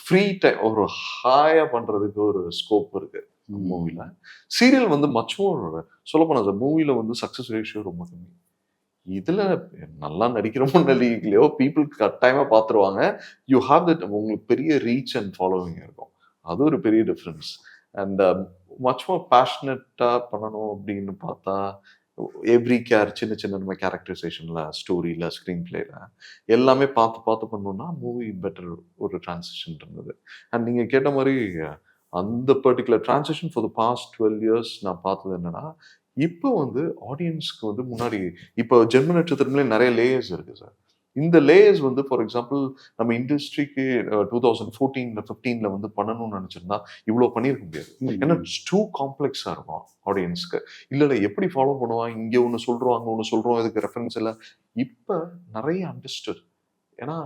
ஃப்ரீ டைம், ஒரு ஹாயா பண்றதுக்கு ஒரு ஸ்கோப் இருக்கு மூவில. சீரியல் வந்து மச் மோர் சொல்ல போனா சார், மூவில வந்து சக்சஸ் ரேஷியோ ரொம்ப கம்மி. இதுல நல்லா நடிக்கிறோமோ நடிக்கலையோ பீப்புள் கட்டாயமா பார்த்துருவாங்க. யூ ஹாவ் தட், உங்களுக்கு பெரிய ரீச் அண்ட் ஃபாலோவிங் இருக்கும். அது ஒரு பெரிய டிஃப்ரென்ஸ். அண்ட் மச் மோர் பேஷனட்டா பண்ணணும் அப்படின்னு பார்த்தா எவ்ரி சின்ன சின்ன நம்ம கேரக்டரைசேஷன்ல, ஸ்டோரியில, ஸ்க்ரீன் பிளேல எல்லாமே பார்த்து பண்ணோம்னா மூவி பெட்டர் ஒரு டிரான்சிஷன் இருந்தது. அண்ட் நீங்க கேட்ட மாதிரி அந்த particular transition for the past 12 years நான் பார்த்தது என்னன்னா, இப்போ வந்து ஆடியன்ஸ்க்கு வந்து முன்னாடி இப்போ ஜென்ம நட்சத்திரம்லேயே நிறைய லேயர்ஸ் இருக்கு சார். இந்த லேயர்ஸ் வந்து ஃபார் எக்ஸாம்பிள் நம்ம இண்டஸ்ட்ரிக்கு 2014-15 வந்து பண்ணணும்னு நினைச்சிருந்தா இவ்வளோ பண்ணியிருக்க முடியாது. ஏன்னா டூ காம்ப்ளெக்ஸாக இருக்கும் ஆடியன்ஸ்க்கு. இல்லை எப்படி ஃபாலோ பண்ணுவாங்க, இங்கே ஒன்று சொல்கிறோம் அங்கே ஒன்று சொல்கிறோம், இதுக்கு ரெஃபரன்ஸ் இல்லை. இப்போ நிறைய அண்டர்ஸ்டுட், ஏன்னா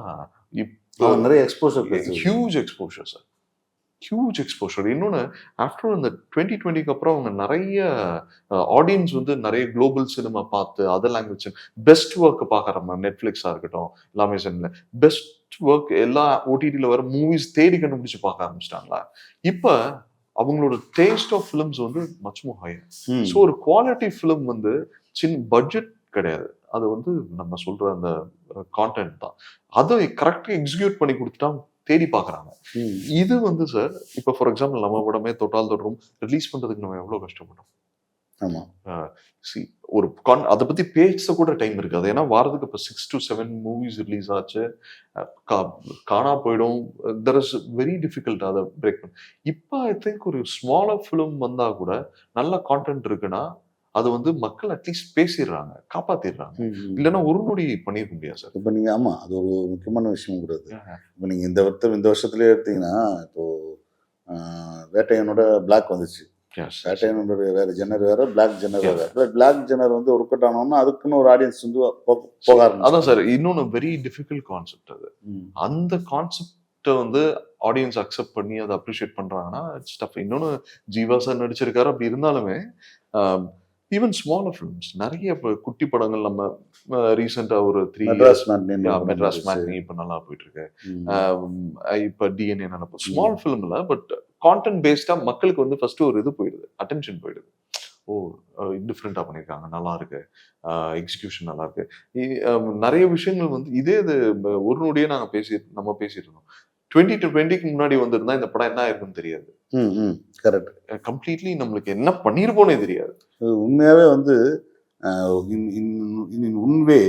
இப்போ நிறைய exposure, huge exposure sir. Huge exposure. இன்னொன்று ஆஃப்டர் இந்த 2020க்கு அப்புறம் அவங்க நிறைய ஆடியன்ஸ் வந்து நிறைய குளோபல் சினிமா பார்த்து அதர் லாங்குவேஜ் பெஸ்ட் ஒர்க் பார்க்குற மாதிரி நெட்ஃப்ளிக்ஸாக இருக்கட்டும் எல்லாமே சொன்ன பெஸ்ட் ஒர்க் எல்லா ஓடிடியில் வர மூவிஸ் தேடி கண்டுபிடிச்சு பார்க்க ஆரம்பிச்சிட்டாங்களா. இப்போ அவங்களோட டேஸ்ட் ஆஃப் ஃபிலிம்ஸ் வந்து மச் மோர் ஹையர். ஸோ ஒரு குவாலிட்டி ஃபிலிம் வந்து சின்ன பட்ஜெட் கிடையாது, அது வந்து நம்ம சொல்ற அந்த கான்டென்ட் தான். அதை கரெக்டாக எக்ஸிக்யூட் பண்ணி கொடுத்துட்டா தேடி பார்க்குறாங்க. இது வந்து சார் இப்போ ஃபார் எக்ஸாம்பிள் நம்ம படமே தொட்டால் தொடரும் ரிலீஸ் பண்ணுறதுக்கு நம்ம எவ்வளோ கஷ்டப்பட்டோம். ஒரு அதை பத்தி பேச கூட டைம் இருக்காது. ஏன்னா வாரத்துக்கு இப்போ 6 to 7 மூவிஸ் ரிலீஸ் ஆச்சு, காணா போயிடும். தெர் இஸ் வெரி டிஃபிகல்ட் அதை பிரேக் பண்ண. இப்போ ஐ திங்க் ஒரு ஸ்மாலர் ஃபிலிம் வந்தா கூட நல்ல கான்டென்ட் இருக்குன்னா அது வந்து மக்கள் அட்லீஸ்ட் பேசிடுறாங்க, காப்பாத்திடுறாங்க. இல்லைன்னா ஒரு நொடி பண்ணிருக்க முடியாது சார். இப்போ நீங்க ஆமா அது ஒரு முக்கியமான விஷயம் கூட. இப்போ நீங்க இந்த வருஷத்துலயே எடுத்தீங்கன்னா இப்போ வேட்டையனோட பிளாக் வந்துச்சு. வேட்டையனோட வேற ஜெனர் வேற, பிளாக் ஜெனர் வேற. பிளாக் ஜெனர் வந்து ஒர்க் அவுட் ஆனோம்னா அதுக்குன்னு ஒரு ஆடியன்ஸ் வந்து போக ஆரம்பிச்சு. அதான் சார் இன்னொன்று வெரி டிஃபிகல்ட் கான்செப்ட் அது. அந்த கான்செப்டை வந்து ஆடியன்ஸ் அக்செப்ட் பண்ணி அதை அப்ரிஷியேட் பண்றாங்கன்னா இட்ஸ் டஃப். இன்னொன்னு ஜீவா சார் நடிச்சிருக்காரு. அப்படி இருந்தாலுமே ஈவன் ஸ்மாலர் ஃபிலிம்ஸ் நிறைய இப்போ குட்டி படங்கள் நம்ம ரீசெண்டா ஒரு 3 மெட்ராஸ் மேட்னி இப்போ நல்லா போயிட்டு இருக்கு. இப்போ டிஎன்ஏ நினைப்போம் ஸ்மால் ஃபிலிம்ல, பட் கான்டென்ட் பேஸ்டா மக்களுக்கு வந்து ஃபர்ஸ்ட் ஒரு இது போயிடுது, அட்டென்ஷன் போயிடுது. ஓ டிஃப்ரெண்டா பண்ணியிருக்காங்க, நல்லா இருக்கு, எக்ஸிகியூஷன் நல்லா இருக்கு. நிறைய விஷயங்கள் வந்து இதே இது ஒரு நொடியே நம்ம பேசிட்டு இருந்தோம். 2020க்கு முன்னாடி வந்திருந்தா இந்த படம் என்ன ஆயிருக்குன்னு தெரியாது. கரெக்ட். கம்ப்ளீட்லி நம்மளுக்கு என்ன பண்ணிருப்போனே தெரியாது. உண்மையாவே வந்து உண்வே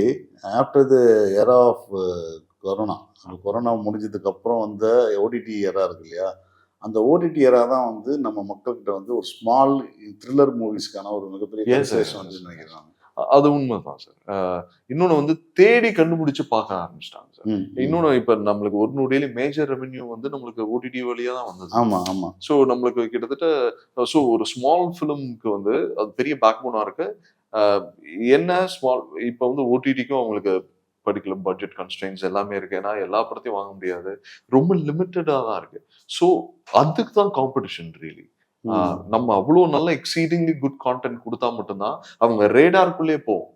after the era of corona முடிஞ்சதுக்கு அப்புறம் வந்த ஓடிடி எரா இருக்கு இல்லையா, அந்த ஓடிடி எரா தான் வந்து நம்ம மக்கள்கிட்ட வந்து ஒரு ஸ்மால் த்ரில்லர் மூவிஸ்க்கான ஒரு மிகப்பெரிய கன்செஷன் வந்து நினைக்கிறாங்க. அது உண்மைதான் சார். இன்னொன்னு வந்து தேடி கண்டுபிடிச்சு பார்க்க ஆரம்பிச்சிட்டாங்க சார். இன்னொன்னு இப்ப நம்மளுக்கு ஒரு நொடியில மேஜர் ரெவென்யூ வந்து நம்மளுக்கு ஓடிடி வழியா தான் வந்தது. ஆமா. ஸோ நம்மளுக்கு கிட்டத்தட்ட ஒரு ஸ்மால் ஃபிலிம்க்கு வந்து அது பெரிய பேக் போனா இருக்கு. என்ன ஸ்மால் இப்போ வந்து ஓடிடிக்கும் அவங்களுக்கு பர்டிகுலர் பட்ஜெட் கன்ஸ்ட்ரெயின்ஸ் எல்லாமே இருக்கு. ஏன்னா எல்லா படத்தையும் வாங்க முடியாது, ரொம்ப லிமிட்டடா தான் இருக்கு. ஸோ அதுக்கு தான் காம்படிஷன் ரியலி. நம்ம அவ்வளோ நல்ல எக்ஸீடிங்லி குட் கான்டென்ட் கொடுத்தா மட்டும்தான் அவங்க ரேடாருக்குள்ளே போவோம்.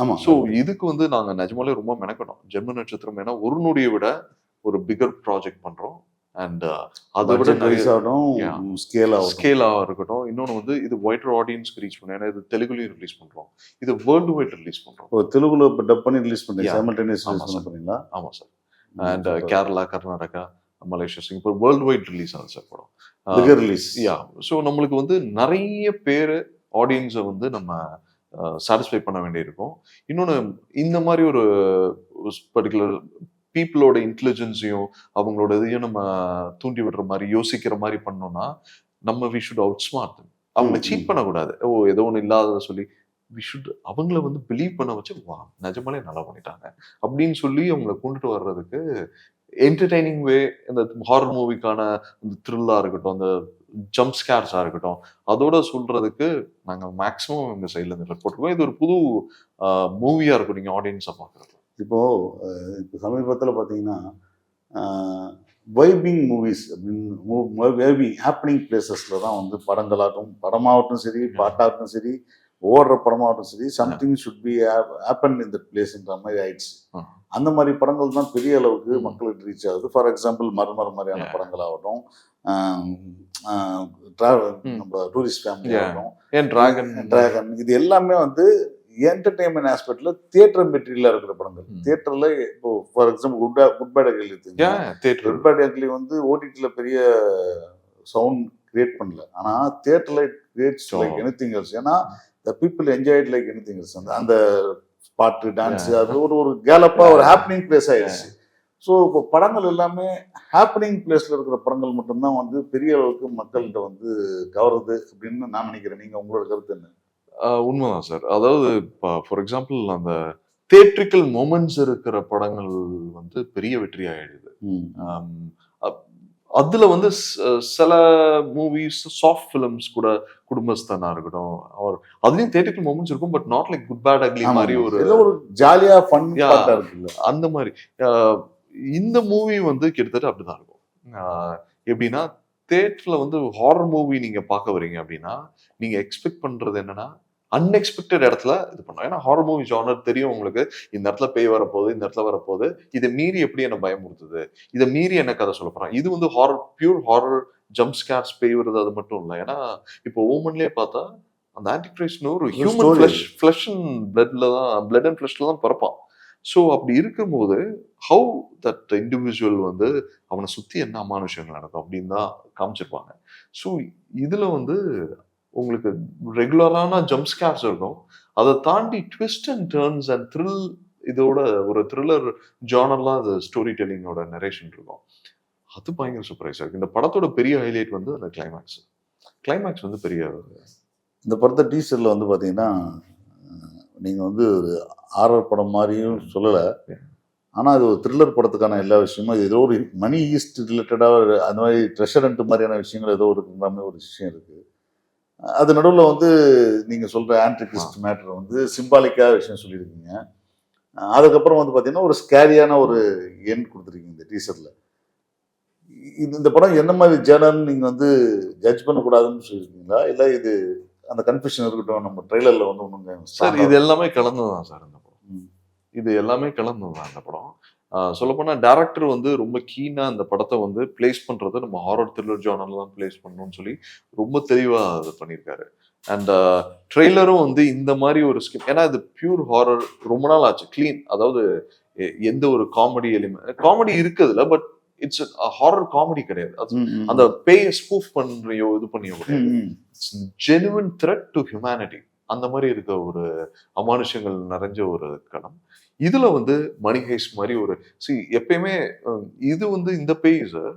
ஆமா. ஸோ இதுக்கு வந்து நாங்க நிஜமாலே ரொம்ப மெனக்கணும். ஜென்ம நட்சத்திரம் ஏன்னா ஒரு நொடியை விட ஒரு பிகர் ப்ராஜெக்ட் பண்றோம். அண்ட் அதை விட ஸ்கேலா இருக்கட்டும். இன்னொன்று வந்து இது வைடர் ஆடியன்ஸ்க்கு ரீச் பண்ணும். ஏன்னா இது தெலுங்குலையும் ரிலீஸ் பண்றோம், இது வேர்ல்டு வைட் ரிலீஸ் பண்றோம். தெலுங்குல டப் பண்ணி ரிலீஸ் பண்ணுறீங்களா? ஆமா sir. And Kerala, Karnataka, Malaysia, Singapore world wide release ஆகுது சார் படம். ஸோ நம்மளுக்கு வந்து நிறைய பேர் ஆடியன்ஸை வந்து நம்ம சாட்டிஸ்ஃபை பண்ண வேண்டியிருக்கும். இன்னொன்று இந்த மாதிரி ஒரு பர்டிகுலர் பீப்புளோட இன்டெலிஜென்ஸையும் அவங்களோட இதையும் நம்ம தூண்டி விடுற மாதிரி யோசிக்கிற மாதிரி பண்ணோம்னா நம்ம வி ஷுட் அவுட் ஸ்மார்ட். அவங்களை சீட் பண்ணக்கூடாது. ஏதோ ஒன்று இல்லாததை சொல்லி வி ஷுட் அவங்கள வந்து பிலீவ் பண்ண வச்சு வா நிஜமாலே நல்லா பண்ணிட்டாங்க அப்படின்னு சொல்லி அவங்கள கொண்டுட்டு வர்றதுக்கு என்டர்டைனிங் வே இந்த ஹாரர் மூவிக்கான அந்த த்ரில்லா இருக்கட்டும், அந்த ஜம்ப் ஸ்கேர்ஸா இருக்கட்டும், அதோட சொல்றதுக்கு நாங்கள் மேக்ஸிமம் எங்கள் சைட்ல இருந்து எஃபர்ட் போட்டுருக்கோம். இது ஒரு புது மூவியா இருக்கும் நீங்க ஆடியன்ஸை பார்க்குறது. இப்போ சமீபத்தில் பார்த்தீங்கன்னா வைபிங் மூவிஸ் அப்படின்னு வைபிங் ஹேப்பனிங் பிளேசஸ்ல தான் வந்து படமாகட்டும் சரி, பாட்டாகட்டும் சரி, ஓடுற படமாகட்டும் சரி, something should be happen in that பிளேஸ்ன்ற மாதிரி ஆயிடுச்சு. அந்த மாதிரி படங்கள் தான் பெரிய அளவுக்கு மக்களுக்கு ரீச் ஆகுது. ஃபார் எக்ஸாம்பிள் மர்மர் மாதிரியான படங்கள் ஆகட்டும், நம்ம டூரிஸ்ட் ஃபேமிலி ஆகட்டும், டிராகன், இது எல்லாமே வந்து என்டர்டைன்மெண்ட் ஆஸ்பெக்ட்ல தியேட்டர் மெட்டீரியலா இருக்கிற படங்கள். தியேட்டர்ல இப்போ for example good bad ugly வந்து ஓடிடில பெரிய சவுண்ட் கிரியேட் பண்ணல, ஆனா தியேட்டர்ல it creates like anything else. ஏன்னா the people enjoyed like anything else. அந்த பாட்டு, டான்ஸ், அது ஒரு கேலப்பா ஒரு ஹாப்பனிங் பிளேஸ் ஆயிடுச்சு. ஸோ இப்போ படங்கள் எல்லாமே ஹாப்பனிங் பிளேஸ்ல இருக்கிற படங்கள் மட்டும்தான் வந்து பெரிய அளவுக்கு மக்கள்கிட்ட வந்து கவருது அப்படின்னு நான் நினைக்கிறேன். நீங்க உங்களோட கருத்து என்ன? உண்மைதான் சார். அதாவது ஃபார் எக்ஸாம்பிள் அந்த தியேட்ரிக்கல் மொமெண்ட்ஸ் இருக்கிற படங்கள் வந்து பெரிய வெற்றி ஆயிடுது. அதுல வந்து சில மூவிஸ் சாஃப்ட் ஃபிலிம்ஸ் கூட குடும்பஸ்தானா இருக்கட்டும், அவர் அதுலயும் தியேட்ரிக்கல் மொமெண்ட்ஸ் இருக்கும், but not like good bad ugly மாதிரி ஒரு ஜாலியா ஃபன் இருக்குல்ல அந்த மாதிரி. இந்த மூவி வந்து கிட்டத்தட்ட அப்படிதான் இருக்கும். எப்படின்னா தேட்டர்ல வந்து ஹாரர் மூவி நீங்க பார்க்க வரீங்க அப்படின்னா நீங்க எக்ஸ்பெக்ட் பண்றது என்னன்னா அன்எக்ஸ்பெக்டட் இடத்துல இது பண்ணும். ஏன்னா ஹாரர் மூவி ஜானர் தெரியும் உங்களுக்கு, இந்த இடத்துல பேய் வரப்போகுது, இந்த இடத்துல வரப்போகுது, இதை மீறி எப்படி என்ன பயமுறுத்துது, இதை மீறி என்ன கதை சொல்ல போறான். இது வந்து horror, pure horror, jump scares, பேய் வருது அது மட்டும் இல்லை. ஏன்னா இப்போ ஓமன்லயே பார்த்தா அந்த ஆன்டிகிரைஸ்ட்னு ஒரு ஹியூமன் story. ஃபிளஷ் அண்ட் பிளட்ல தான், பிளட் அண்ட் ஃபிளஷ்ல தான் பிறப்பான். ஸோ அப்படி இருக்கும்போது ஹவு தட் இண்டிவிஜுவல் வந்து அவனை சுத்தி என்ன அமானுஷங்கள் நடக்கும் அப்படின்னு தான் காமிச்சிருப்பாங்க. ஸோ இதுல வந்து உங்களுக்கு ரெகுலரான ஜம்ப் ஸ்கேர்ஸ் இருக்கும், அதை தாண்டி twist and turns and thrill, இதோட ஒரு த்ரில்லர் ஜானர்லாம் அது ஸ்டோரி டெல்லிங்கோட நரேஷன் இருக்கும். அது பயங்கர சர்ப்ரைஸா இருக்கு. இந்த படத்தோட பெரிய ஹைலைட் வந்து அந்த கிளைமேக்ஸ் வந்து பெரிய. இந்த படத்தை டீசரில் வந்து பார்த்தீங்கன்னா நீங்கள் வந்து ஒரு ஹாரர் படம் மாதிரியும் சொல்லலை, ஆனால் அது ஒரு த்ரில்லர் படத்துக்கான எல்லா விஷயமும் ஏதோ ஒரு மணி ஈஸ்ட் ரிலேட்டடாக அந்த மாதிரி ட்ரெஷரண்ட் மாதிரியான விஷயங்கள் ஏதோ இருக்கிற மாதிரி ஒரு விஷயம் இருக்குது. அது நடுவில் வந்து நீங்கள் சொல்கிற ஆன்டிகிரிஸ்ட் மேட்டர் வந்து சிம்பாலிக்காக விஷயம் சொல்லியிருக்கீங்க. அதுக்கப்புறம் வந்து பார்த்தீங்கன்னா ஒரு ஸ்கேரியான ஒரு எண் கொடுத்துருக்கீங்க இந்த டீசரில். இந்த படம் என்ன மாதிரி ஜேர்னல்னு நீங்கள் வந்து ஜட்ஜ் பண்ணக்கூடாதுன்னு சொல்லியிருக்கீங்களா, இல்லை இது அந்த கன்ஃபியூஷன் இருக்கட்டும், நம்ம ட்ரெய்லரில் வந்து ஒன்றுங்க சார் இது எல்லாமே கலந்துதான் சார் இந்த படம். இது எல்லாமே கலந்துதான் இந்த படம். சொல்லப்போனால் டேரக்டர் வந்து ரொம்ப கீனாக இந்த படத்தை வந்து பிளேஸ் பண்ணுறது நம்ம ஹாரர் த்ரில்லர் ஜானர்ல தான் பிளேஸ் பண்ணணும்னு சொல்லி ரொம்ப தெளிவாக இது பண்ணியிருக்காரு. அண்ட் ட்ரெய்லரும் வந்து இந்த மாதிரி ஒரு ஸ்கிப், ஏன்னா இது பியூர் ஹாரர், ரொம்ப நாள் ஆச்சு க்ளீன், அதாவது எந்த ஒரு காமெடி காமெடி இருக்குதுல, பட் இட்ஸ் ஹாரர் காமெடி கிடையாது. அது அந்த பேயை ஸ்பூஃப் பண்றியோ இது பண்ணியோ கிடையாது. It's genuine thread to humanity. அந்த மாதிரி இருக்க ஒரு அமானுஷங்கள் நிறைஞ்ச ஒரு கடம். இதுல வந்து மணி ஹைஸ்ட் மாதிரி ஒரு எப்பயுமே இது வந்து இந்த பேய் சார்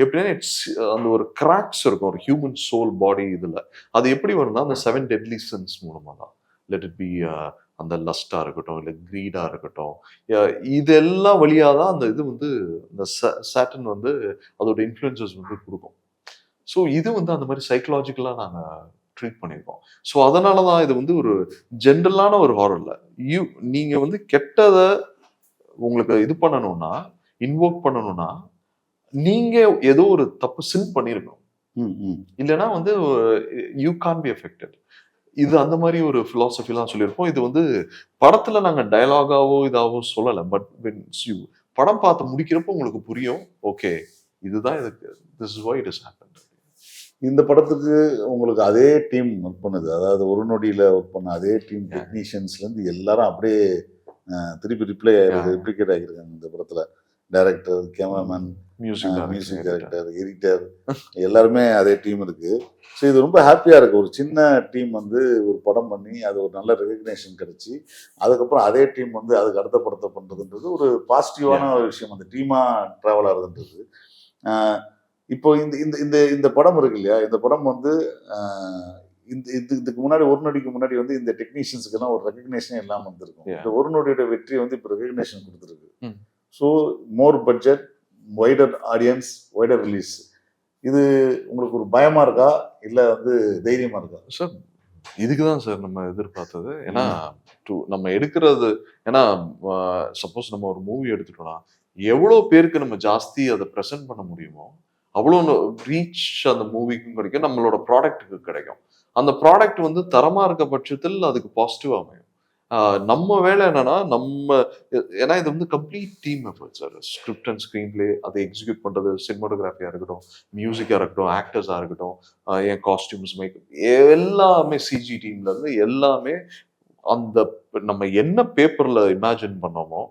எப்படின்னா இட்ஸ் அந்த ஒரு கிராக்ஸ் இருக்கும் ஒரு ஹியூமன் சோல் பாடி இதுல. அது எப்படி வரும்னா அந்த 7 deadly sins மூலமா தான். லெட் இட் பி அந்த லஸ்டா இருக்கட்டும், இல்லை கிரீடா இருக்கட்டும், இதெல்லாம் வழியாக தான் அந்த இது வந்து இந்த சாட்டன் வந்து அதோட இன்ஃப்ளூயன்சஸ் வந்து கொடுக்கும். ஸோ இது வந்து அந்த மாதிரி சைக்கலாஜிக்கலாக நாங்கள் ட்ரீட் பண்ணியிருக்கோம். ஸோ அதனால தான் இது வந்து ஒரு ஜென்ரலான ஒரு ஹாரர் இல்லை. நீங்கள் வந்து கெட்டதை உங்களுக்கு இது பண்ணணும்னா, இன்வோக் பண்ணணும்னா, நீங்கள் ஏதோ ஒரு தப்பு சின் பண்ணியிருக்கணும், இல்லைன்னா வந்து யூ கான் பி எஃபெக்டட். இது அந்த மாதிரி ஒரு ஃபிலாசபிலாம் சொல்லியிருப்போம். இது வந்து படத்துல நாங்க டயலாகாவோ இதாவோ சொல்லலை, பட் படம் பார்த்து முடிக்கிறப்போ உங்களுக்கு புரியும், ஓகே இதுதான் இதுக்கு, this is why it is happened. இந்த படத்துக்கு உங்களுக்கு அதே டீம் ஒர்க் பண்ணுது, அதாவது ஒரு நொடியில் ஒர்க் பண்ண அதே டீம் டெக்னீஷியன்ஸ்லேருந்து எல்லாரும் அப்படியே திருப்பி ரிப்ளிகேட் ஆகியிருக்காங்க இந்த படத்தில். Director, cameraman, music director, editor எல்லாருமே அதே டீம் இருக்குது. ஸோ இது ரொம்ப ஹாப்பியாக இருக்குது. ஒரு சின்ன டீம் வந்து ஒரு படம் பண்ணி அது ஒரு நல்ல ரெகக்னேஷன் கிடச்சி அதுக்கப்புறம் அதே டீம் வந்து அதுக்கு அடுத்த படத்தை பண்ணுறதுன்றது ஒரு பாசிட்டிவான ஒரு விஷயம், அந்த டீமாக ட்ராவல் ஆகுதுன்றது. இப்போ இந்த படம் இருக்கு இல்லையா, இந்த படம் வந்து இதுக்கு முன்னாடி ஒரு நொடிக்கு முன்னாடி வந்து இந்த டெக்னீஷியன்ஸுக்கெல்லாம் ஒரு ரெகக்னேஷனே இல்லாமல் வந்திருக்கும். இந்த ஒரு நொடியோட வெற்றி வந்து இப்போ ரெகக்னேஷன் கொடுத்துருக்கு. So more budget, wider audience, wider release, இது உங்களுக்கு ஒரு பயமா இருக்கா இல்லை வந்து தைரியமா இருக்கா சார்? இதுக்கு தான் சார் நம்ம எதிர்பார்த்தது. ஏன்னா நம்ம எடுக்கிறது, ஏன்னா சப்போஸ் நம்ம ஒரு மூவி எடுத்துட்டோம்னா எவ்வளோ பேருக்கு நம்ம ஜாஸ்தி அதை ப்ரெசென்ட் பண்ண முடியுமோ அவ்வளோ ரீச் அந்த மூவிக்கும் கிடைக்கும், நம்மளோட ப்ராடக்ட்டுக்கு கிடைக்கும். அந்த ப்ராடக்ட் வந்து தரமா இருக்க பட்சத்தில் அதுக்கு பாசிட்டிவா அமையும். நம்ம வேலை என்னன்னா ஏன்னா இது வந்து complete team effort sir. Script and screen play அதை எக்ஸிக்யூட் பண்றது, சினிமாட்டோகிராஃபியா இருக்கட்டும், மியூசிக்கா இருக்கட்டும், ஆக்டர்ஸா இருக்கட்டும், என் காஸ்டியூம்ஸ், மேக்கப் எல்லாமே சிஜி டீம்ல இருந்து எல்லாமே அந்த நம்ம என்ன பேப்பர்ல இமேஜின் பண்ணோமோ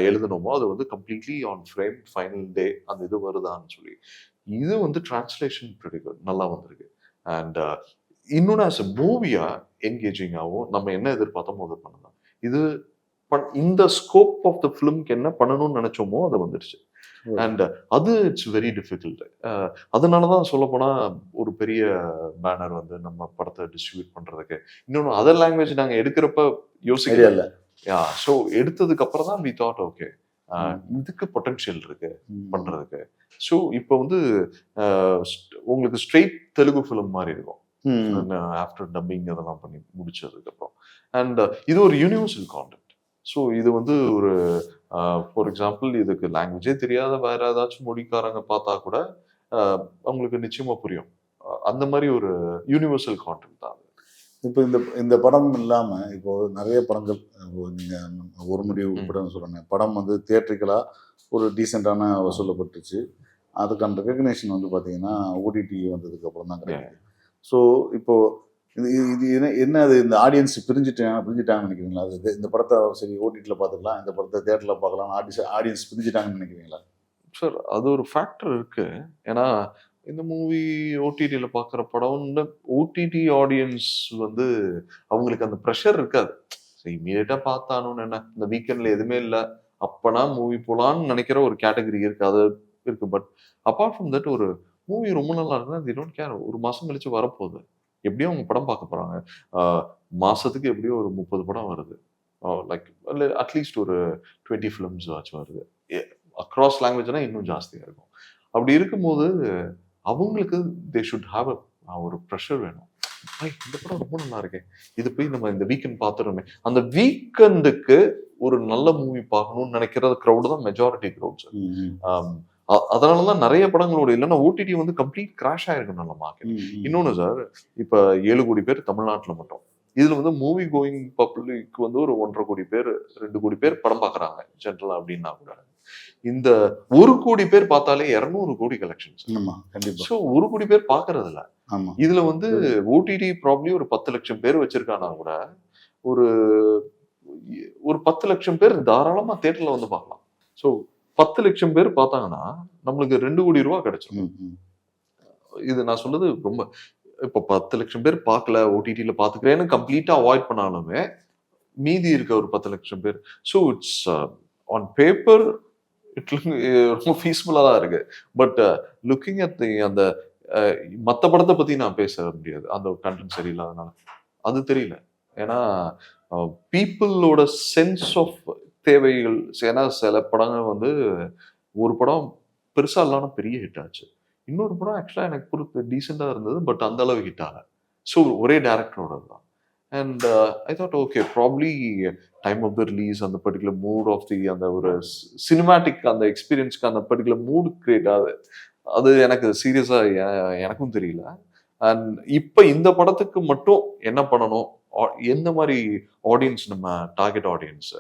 எழுதணுமோ அது வந்து கம்ப்ளீட்லி ஆன் ஃப்ரேம், ஃபைனல் டே அந்த இது வருதான்னு சொல்லி இது வந்து டிரான்ஸ்லேஷன் ப்ரிட்டி குட், நல்லா வந்திருக்கு. அண்ட் இன்னொன்று ஆஸ் அ மூவியா என்கேஜிங்காகவும் நம்ம என்ன எதிர்பார்த்தோமோ அதை பண்ணலாம். இது இந்த ஸ்கோப் ஆஃப் த ஃபிலிம்க்கு என்ன பண்ணணும்னு நினைச்சோமோ அது வந்துடுச்சு. அண்ட் அது இட்ஸ் வெரி டிஃபிகல்ட். அதனாலதான் சொல்ல போனா ஒரு பெரிய பேனர் வந்து நம்ம படத்தை டிஸ்ட்ரிபியூட் பண்றதுக்கு, இன்னொன்று அதர் லாங்குவேஜ் நாங்க எடுக்கிறப்ப யோசிக்கல. ஸோ எடுத்ததுக்கு அப்புறம் தான் வி தாட் ஓகே இதுக்கு பொட்டன்ஷியல் இருக்கு பண்றதுக்கு. ஸோ இப்போ வந்து உங்களுக்கு ஸ்ட்ரெயிட் தெலுங்கு ஃபிலிம் மாதிரி இருக்கும் ஆஃப்டர் டப்பிங் அதெல்லாம் பண்ணி முடிச்சதுக்கு அப்புறம். அண்ட் இது ஒரு யூனிவர்சல் கான்டென்ட். ஸோ இது வந்து ஒரு ஃபார் எக்ஸாம்பிள் இதுக்கு லாங்குவேஜே தெரியாத வேற ஏதாச்சும் மொழிக்காரங்க பார்த்தா கூட அவங்களுக்கு நிச்சயமா புரியும். அந்த மாதிரி ஒரு யூனிவர்சல் கான்டென்ட் தான் அது. இப்போ இந்த படம் இல்லாமல் இப்போ நிறைய படங்கள் நீங்கள் ஒரு முடிவு உட்பட சொல்கிறேன், படம் வந்து தியேட்ரிக்கலாக ஒரு டீசெண்டான வசூலப்பட்டுச்சு. அதுக்கான ரெகக்னேஷன் வந்து பார்த்தீங்கன்னா ஓடிடி வந்ததுக்கு அப்புறம் தான் கிடைக்குது. ஸோ இப்போது இது என்ன அது இந்த ஆடியன்ஸ் பிரிஞ்சுட்டாங்கன்னு நினைக்கிறீங்களா? அது இந்த படத்தை சரி ஓடிடியில் பார்த்துக்கலாம், இந்த படத்தை தியேட்டரில் பார்க்கலாம், ஆடியன்ஸ் பிரிஞ்சுட்டாங்கன்னு நினைக்கிறீங்களா? சார் அது ஒரு ஃபேக்டர் இருக்கு. ஏன்னா இந்த மூவி ஓடிடியில் பார்க்குற படம்னு ஓடிடி ஆடியன்ஸ் வந்து அவங்களுக்கு அந்த ப்ரெஷர் இருக்காது. இமீடியட்டாக பார்த்தானுன்னு என்ன, இந்த வீக்கெண்டில் எதுவுமே இல்லை அப்போனா மூவி போகலான்னு நினைக்கிற ஒரு கேட்டகரி இருக்கு, அது இருக்கு. பட் அப்பார்ட் ஃப்ரம் தட் ஒரு மூவி ரொம்ப நல்லா இருக்குன்னா தி டோன்ட் கேர். ஒரு மாதம் கழிச்சு வரப்போகுது, எப்படியும் அவங்க படம் பார்க்க போகிறாங்க. மாதத்துக்கு எப்படியும் ஒரு 30 படம் வருது, லைக் அட்லீஸ்ட் ஒரு 20 ஃபிலிம்ஸ் ஆச்சு வருது. அக்ராஸ் லாங்குவேஜ்னா இன்னும் ஜாஸ்தியாக இருக்கும். அப்படி இருக்கும்போது அவங்களுக்கு தே ஷுட் ஹாவ் ஒரு ப்ரெஷர் வேணும். இந்த படம் ரொம்ப நல்லா இருக்கே, இது போய் நம்ம இந்த வீக்கெண்ட் பார்த்துருமே. அந்த வீக்கெண்டுக்கு ஒரு நல்ல மூவி பார்க்கணும்னு நினைக்கிற க்ரௌடு தான் மெஜாரிட்டி க்ரௌட்ஸ். அதனாலதான் நிறைய படங்களோட இல்லைன்னா ஓடிடி வந்து கம்ப்ளீட் கிராஷ் ஆயிருக்கும் நம்ம மார்க்கெட். இன்னொன்னு சார், இப்ப 7 கோடி பேர் தமிழ்நாட்டுல மட்டும், இதுல வந்து மூவி கோயிங் பப்ளிக் வந்து ஒரு 1.5 கோடி பேர் 2 கோடி பேர் படம் பாக்குறாங்க ஜென்ரலா. அப்படின்னா கூட இந்த 1 கோடி பேர் பார்த்தாலே 200 கோடி கலெக்ஷன்ஸ். ஸோ 1 கோடி பேர் பாக்குறது இல்ல. இதுல வந்து ஓடிடி ப்ராப்ளி ஒரு 10 லட்சம் பேர் வச்சிருக்கானா கூட ஒரு 10 லட்சம் பேர் தாராளமா தியேட்டர்ல வந்து பார்க்கலாம். ஸோ 10 லட்சம் பேர் பார்த்தாங்கன்னா நம்மளுக்கு 2 கோடி ரூபாய் கிடைச்சிடும். இது நான் சொல்றது ரொம்ப, இப்போ 10 லட்சம் பேர் பார்க்கல ஓடிடியில் பார்த்துக்கிறேன்னு கம்ப்ளீட்டா அவாய்ட் பண்ணாலுமே மீதி இருக்க ஒரு 10 லட்சம் பேர். ஸோ இட்ஸ் ஆன் பேப்பர் ரொம்ப ஃபீஸ்ஃபுல்லாக தான் இருக்கு. பட் லுக்கிங் அட் அந்த மற்ற படத்தை பத்தி நான் பேச முடியாது, அந்த கண்டென்ட் சரியில்லாதனால அது தெரியல. ஏன்னா பீப்புளோட சென்ஸ் ஆஃப் தேவைகள், ஏன்னா சில படங்கள் வந்து ஒரு படம் பெருசா இல்லாம பெரிய ஹிட் ஆச்சு, இன்னொரு படம் ஆக்சுவலா எனக்கு பொறுத்து டீசெண்டா இருந்தது, பட் அந்த அளவு ஹிட் ஆகல. ஸோ ஒரே டேரக்டரோட தான். And I thought okay probably time of the release, அந்த பர்டிகுலர் மூட் ஆஃப் தி அந்த ஒரு சினிமாட்டிக் அந்த எக்ஸ்பீரியன்ஸ்க்கு அந்த பர்டிகுலர் மூட் கிரியேட் ஆகுது. அது எனக்கு சீரியஸா எனக்கும் தெரியல. அண்ட் இப்போ இந்த படத்துக்கு மட்டும் என்ன பண்ணணும், எந்த மாதிரி ஆடியன்ஸ் நம்ம டார்கெட் ஆடியன்ஸ்,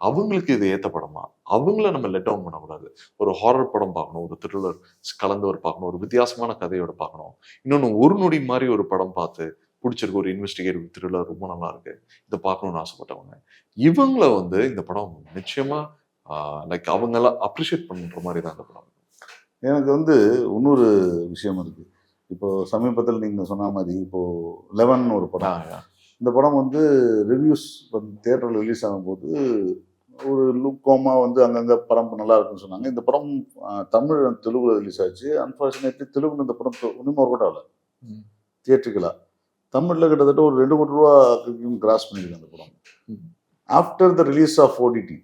அவங்களுக்கு இது ஏத்த படமா, அவங்கள நம்ம லெட் டவுன் பண்ணக்கூடாது. ஒரு ஹாரர் படம் பார்க்கணும், ஒரு த்ரில்லர் கலந்து ஒரு பார்க்கணும், ஒரு வித்தியாசமான கதையோட பார்க்கணும். இன்னொன்று ஒரு நொடி மாதிரி ஒரு படம் பார்த்து பிடிச்சிருக்கு, ஒரு இன்வெஸ்டிகேட்டிவ் த்ரில்லர் ரொம்ப நல்லா இருக்கு, இதை பார்க்கணும்னு ஆசைப்பட்டவங்க, இவங்கள வந்து இந்த படம் நிச்சயமா லைக் அவங்களாம் அப்ரிஷியேட் பண்ற மாதிரி தான் இந்த படம். எனக்கு வந்து இன்னொரு விஷயம் இருக்கு. இப்போ சமீபத்தில் நீங்க சொன்ன மாதிரி இப்போ 11 ஒரு படம், இந்த படம் வந்து ரிவ்யூஸ் தியேட்டரில் ரிலீஸ் ஆகும்போது ஒரு லுக்கோமா வந்து அங்கங்கே படம் நல்லா இருக்குன்னு சொன்னாங்க. இந்த படம் தமிழ் தெலுங்குல ரிலீஸ் ஆச்சு. அன்ஃபார்ச்சுனேட்லி தெலுங்குல இந்த படம் ஒன்றுமே ஒர்க் அவுட் ஆகல தியேட்டருக்கலாக. தமிழில் கிட்டத்தட்ட ஒரு 2 கோடி ரூபா கிராஸ் பண்ணியிருக்கு அந்த படம். After the release of OTT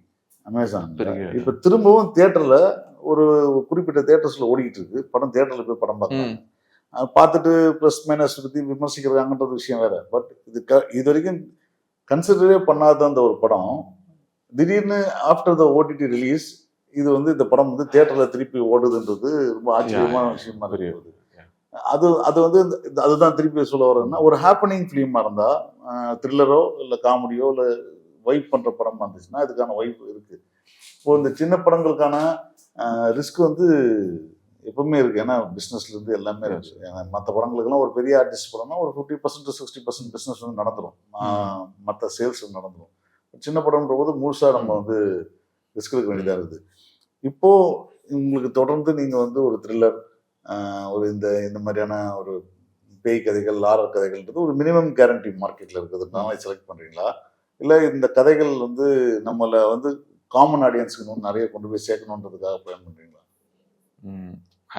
Amazon இப்போ திரும்பவும் தியேட்டரில் ஒரு குறிப்பிட்ட தியேட்டர்ஸில் ஓடிக்கிட்டு இருக்கு படம். தியேட்டரில் போய் படம் பார்க்கலாம், பார்த்துட்டு ப்ளஸ் மைனஸ் பற்றி விமர்சிக்கிறாங்கன்றது விஷயம் வேற. பட் இது வரைக்கும் கன்சிடரே பண்ணாத அந்த ஒரு படம் திடீர்னு ஆஃப்டர் த ஓடிடி ரிலீஸ் இது வந்து இந்த படம் வந்து தியேட்டரில் திருப்பி ஓடுதுன்றது ரொம்ப ஆச்சரியமான விஷயமா இருக்குது. அது வந்து அதுதான் திருப்பி சொல்ல வரதுன்னா, ஒரு ஹேப்பனிங் ஃபிலிமாக இருந்தால் த்ரில்லரோ இல்லை காமெடியோ இல்லை வைப் பண்ணுற படமாக இருந்துச்சுன்னா இதுக்கான வைப் இருக்குது. இப்போ இந்த சின்ன படங்களுக்கான ரிஸ்க் வந்து எப்பவுமே இருக்குது. ஏன்னா பிஸ்னஸ்லேருந்து எல்லாமே இருக்குது. ஏன்னா மற்ற படங்களுக்கெல்லாம் ஒரு பெரிய ஆர்டிஸ்ட் படம்னா ஒரு 50% to 60% பிஸ்னஸ் வந்து நடந்துடும், மற்ற சேல்ஸ் நடந்துடும். சின்ன படம்ன்ற போது முழுசாக நம்ம வந்து ரிஸ்க் எடுக்க வேண்டியதாக இருக்குது. இப்போது உங்களுக்கு தொடர்ந்து நீங்கள் வந்து ஒரு த்ரில்லர், ஒரு இந்த மாதிரியான ஒரு பேய் கதைகள், ஹாரர் கதைகள்ன்றது ஒரு மினிமம் கேரண்டி மார்க்கெட்டில் இருக்கிறதுனால செலக்ட் பண்ணுறீங்களா, இல்லை இந்த கதைகள் வந்து நம்மளை வந்து காமன் ஆடியன்ஸுக்கு இன்னும் நிறைய கொண்டு போய் சேர்க்கணுன்றதுக்காக பிளான் பண்ணுறீங்களா?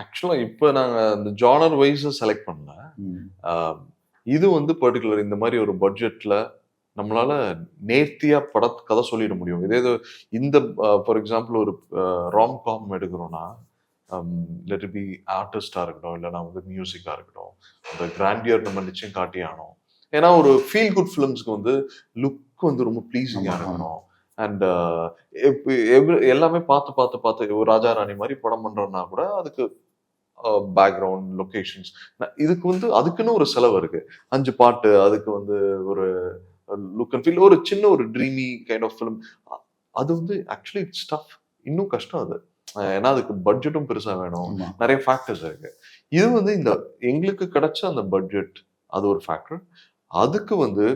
ஆக்சுவலாக இப்போ நாங்கள் இந்த ஜானர் வைஸ் செலக்ட் பண்ணல. இது வந்து பர்டிகுலர் இந்த மாதிரி ஒரு பட்ஜெட்டில் நம்மளால நேர்த்தியாக கதை சொல்லிட முடியும். இதே இந்த ஃபார் எக்ஸாம்பிள் ஒரு ராம்காம் எடுக்கிறோன்னா, லெட் இட் பி ஆர்டிஸ்டாக இருக்கட்டும், இல்லைனா வந்து மியூசிக்காக இருக்கட்டும், அந்த கிராண்டியர் நம்ம நிச்சயம் காட்டி ஆகணும். ஏன்னா ஒரு ஃபீல் குட் ஃபிலிம்ஸ்க்கு வந்து லுக் வந்து ரொம்ப ப்ளீஸிங்காக இருக்கணும். அண்ட் எல்லாமே பார்த்து ஒரு ராஜா ராணி மாதிரி படம் பண்றோம்னா கூட அதுக்கு பேக்ரவுண்ட் லொகேஷன்ஸ் இதுக்கு வந்து அதுக்குன்னு ஒரு செலவு இருக்கு. 5 பாட்டு, அதுக்கு வந்து ஒரு லுக் அண்ட் ஃபீல், ஒரு சின்ன ஒரு ட்ரீமி கைண்ட் ஆஃப் ஃபிலிம். அது வந்து ஆக்சுவலி இட்ஸ் டஃப். இன்னும் கஷ்டம் அது. ஏன்னா அதுக்கு பட்ஜெட்டும் பெருசா வேணும், ஆமா. நிறைய ஃபேக்டர்ஸ் இருக்கு. இது வந்து இந்த எங்களுக்கு கிடைச்ச அந்த பட்ஜெட் அது ஒரு ஃபேக்டர். அதுக்கு வந்து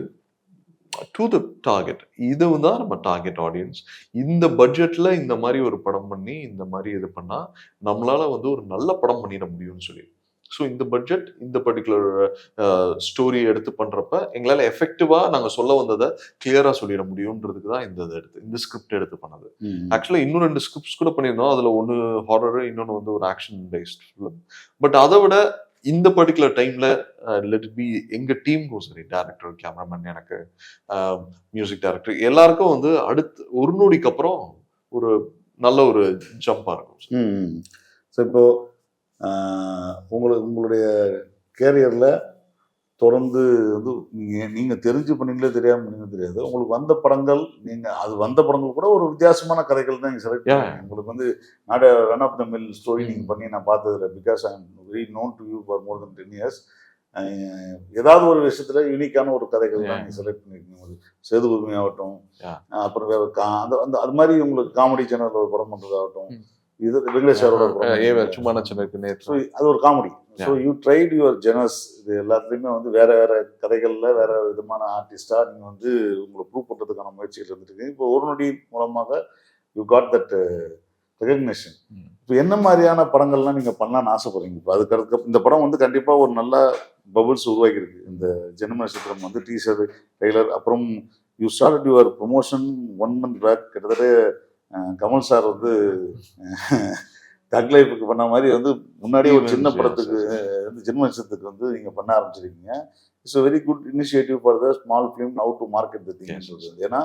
டு த டார்கெட், இது தான் நம்ம டார்கெட் ஆடியன்ஸ். இந்த பட்ஜெட்ல இந்த மாதிரி ஒரு படம் பண்ணி இந்த மாதிரி இது பண்ணா நம்மளால வந்து ஒரு நல்ல படம் பண்ணிட முடியும்னு சொல்லி. ஸோ இந்த பட்ஜெட் இந்த பர்டிகுலர் ஸ்டோரி எடுத்து பண்றப்ப எங்களால எஃபெக்டிவா நாங்க சொல்ல வந்ததை கிளியரா சொல்லிட முடியும்ன்றதுக்கு தான் இந்த ஸ்கிரிப்ட் எடுத்து பண்ணது. ஆக்சுவலா இன்னும் 2 ஸ்கிரிப்ட்ஸ் கூட பண்ணியிருந்தோம். அதுல ஒன்னு ஹாரர், இன்னொன்னு வந்து ஒரு ஆக்ஷன் பேஸ்ட் ஃபிலிம். பட் அதை விட இந்த பர்டிகுலர் டைம்ல லெட் பி எங்க டீமுக்கும் சரி, டேரக்டர், கேமராமேன், எனக்கு மியூசிக் டைரக்டர் எல்லாருக்கும் வந்து அடுத்து ஒரு நொடிக்கு அப்புறம் ஒரு நல்ல ஒரு ஜம்பா இருக்கும். ஸோ இப்போ உங்களுடைய கேரியர்ல தொடர்ந்து வந்து நீங்க தெரிஞ்சு பண்ணீங்களே தெரியாம பண்ணீங்களே தெரியாது, உங்களுக்கு வந்த படங்கள், நீங்க அது வந்த படங்கள் கூட ஒரு வித்தியாசமான கதைகள் தான் நீங்க செலக்ட் பண்ணுவீங்க. உங்களுக்கு வந்து not run of the mill story நீங்க பண்ணி நான் பார்த்ததுல, because I am very known to you for more than 10 years. ஏதாவது ஒரு விஷயத்துல யூனிக்கான ஒரு கதைகள் தான் நீங்க செலக்ட் பண்ணிருக்கீங்க. ஒரு சேதுபூமி ஆகட்டும், அப்புறம் வேற அந்த அது மாதிரி உங்களுக்கு காமெடி சேனல்ல ஒரு படம் பண்றதாகட்டும், இது வெங்கடேஷ் சாரோட சும்மா நச்சனுக்கு அது ஒரு comedy. So you tried your genres. இது எல்லாத்துலேயுமே வந்து வேற வேற கதைகள்ல வேற விதமான ஆர்டிஸ்டா நீங்க வந்து உங்களை ப்ரூவ் பண்றதுக்கான முயற்சிகள் இருந்துருக்கு. இப்போ ஒரு நொடி மூலமாக யூ காட் தட் ரெகக்னேஷன். இப்போ என்ன மாதிரியான படங்கள்லாம் நீங்க பண்ணலான்னு ஆசைப்படுறீங்க? இப்போ அதுக்கு இந்த படம் வந்து கண்டிப்பா ஒரு நல்ல பபுள்ஸ் உருவாக்கியிருக்கு. இந்த ஜென்ம நட்சத்திரம் வந்து டீசர், ட்ரெய்லர், அப்புறம் you started your promotion 1 month back. கிட்டத்தட்ட கமல் சார் வந்து தக் லைஃபுக்கு பண்ண மாதிரி வந்து முன்னாடியே ஒரு சின்ன படத்துக்கு வந்து ஜென்ம நட்சத்திரத்துக்கு வந்து நீங்க பண்ண ஆரம்பிச்சிருக்கீங்க. It's very good initiative for the small film how to market the thing சொல்றது. ஏன்னா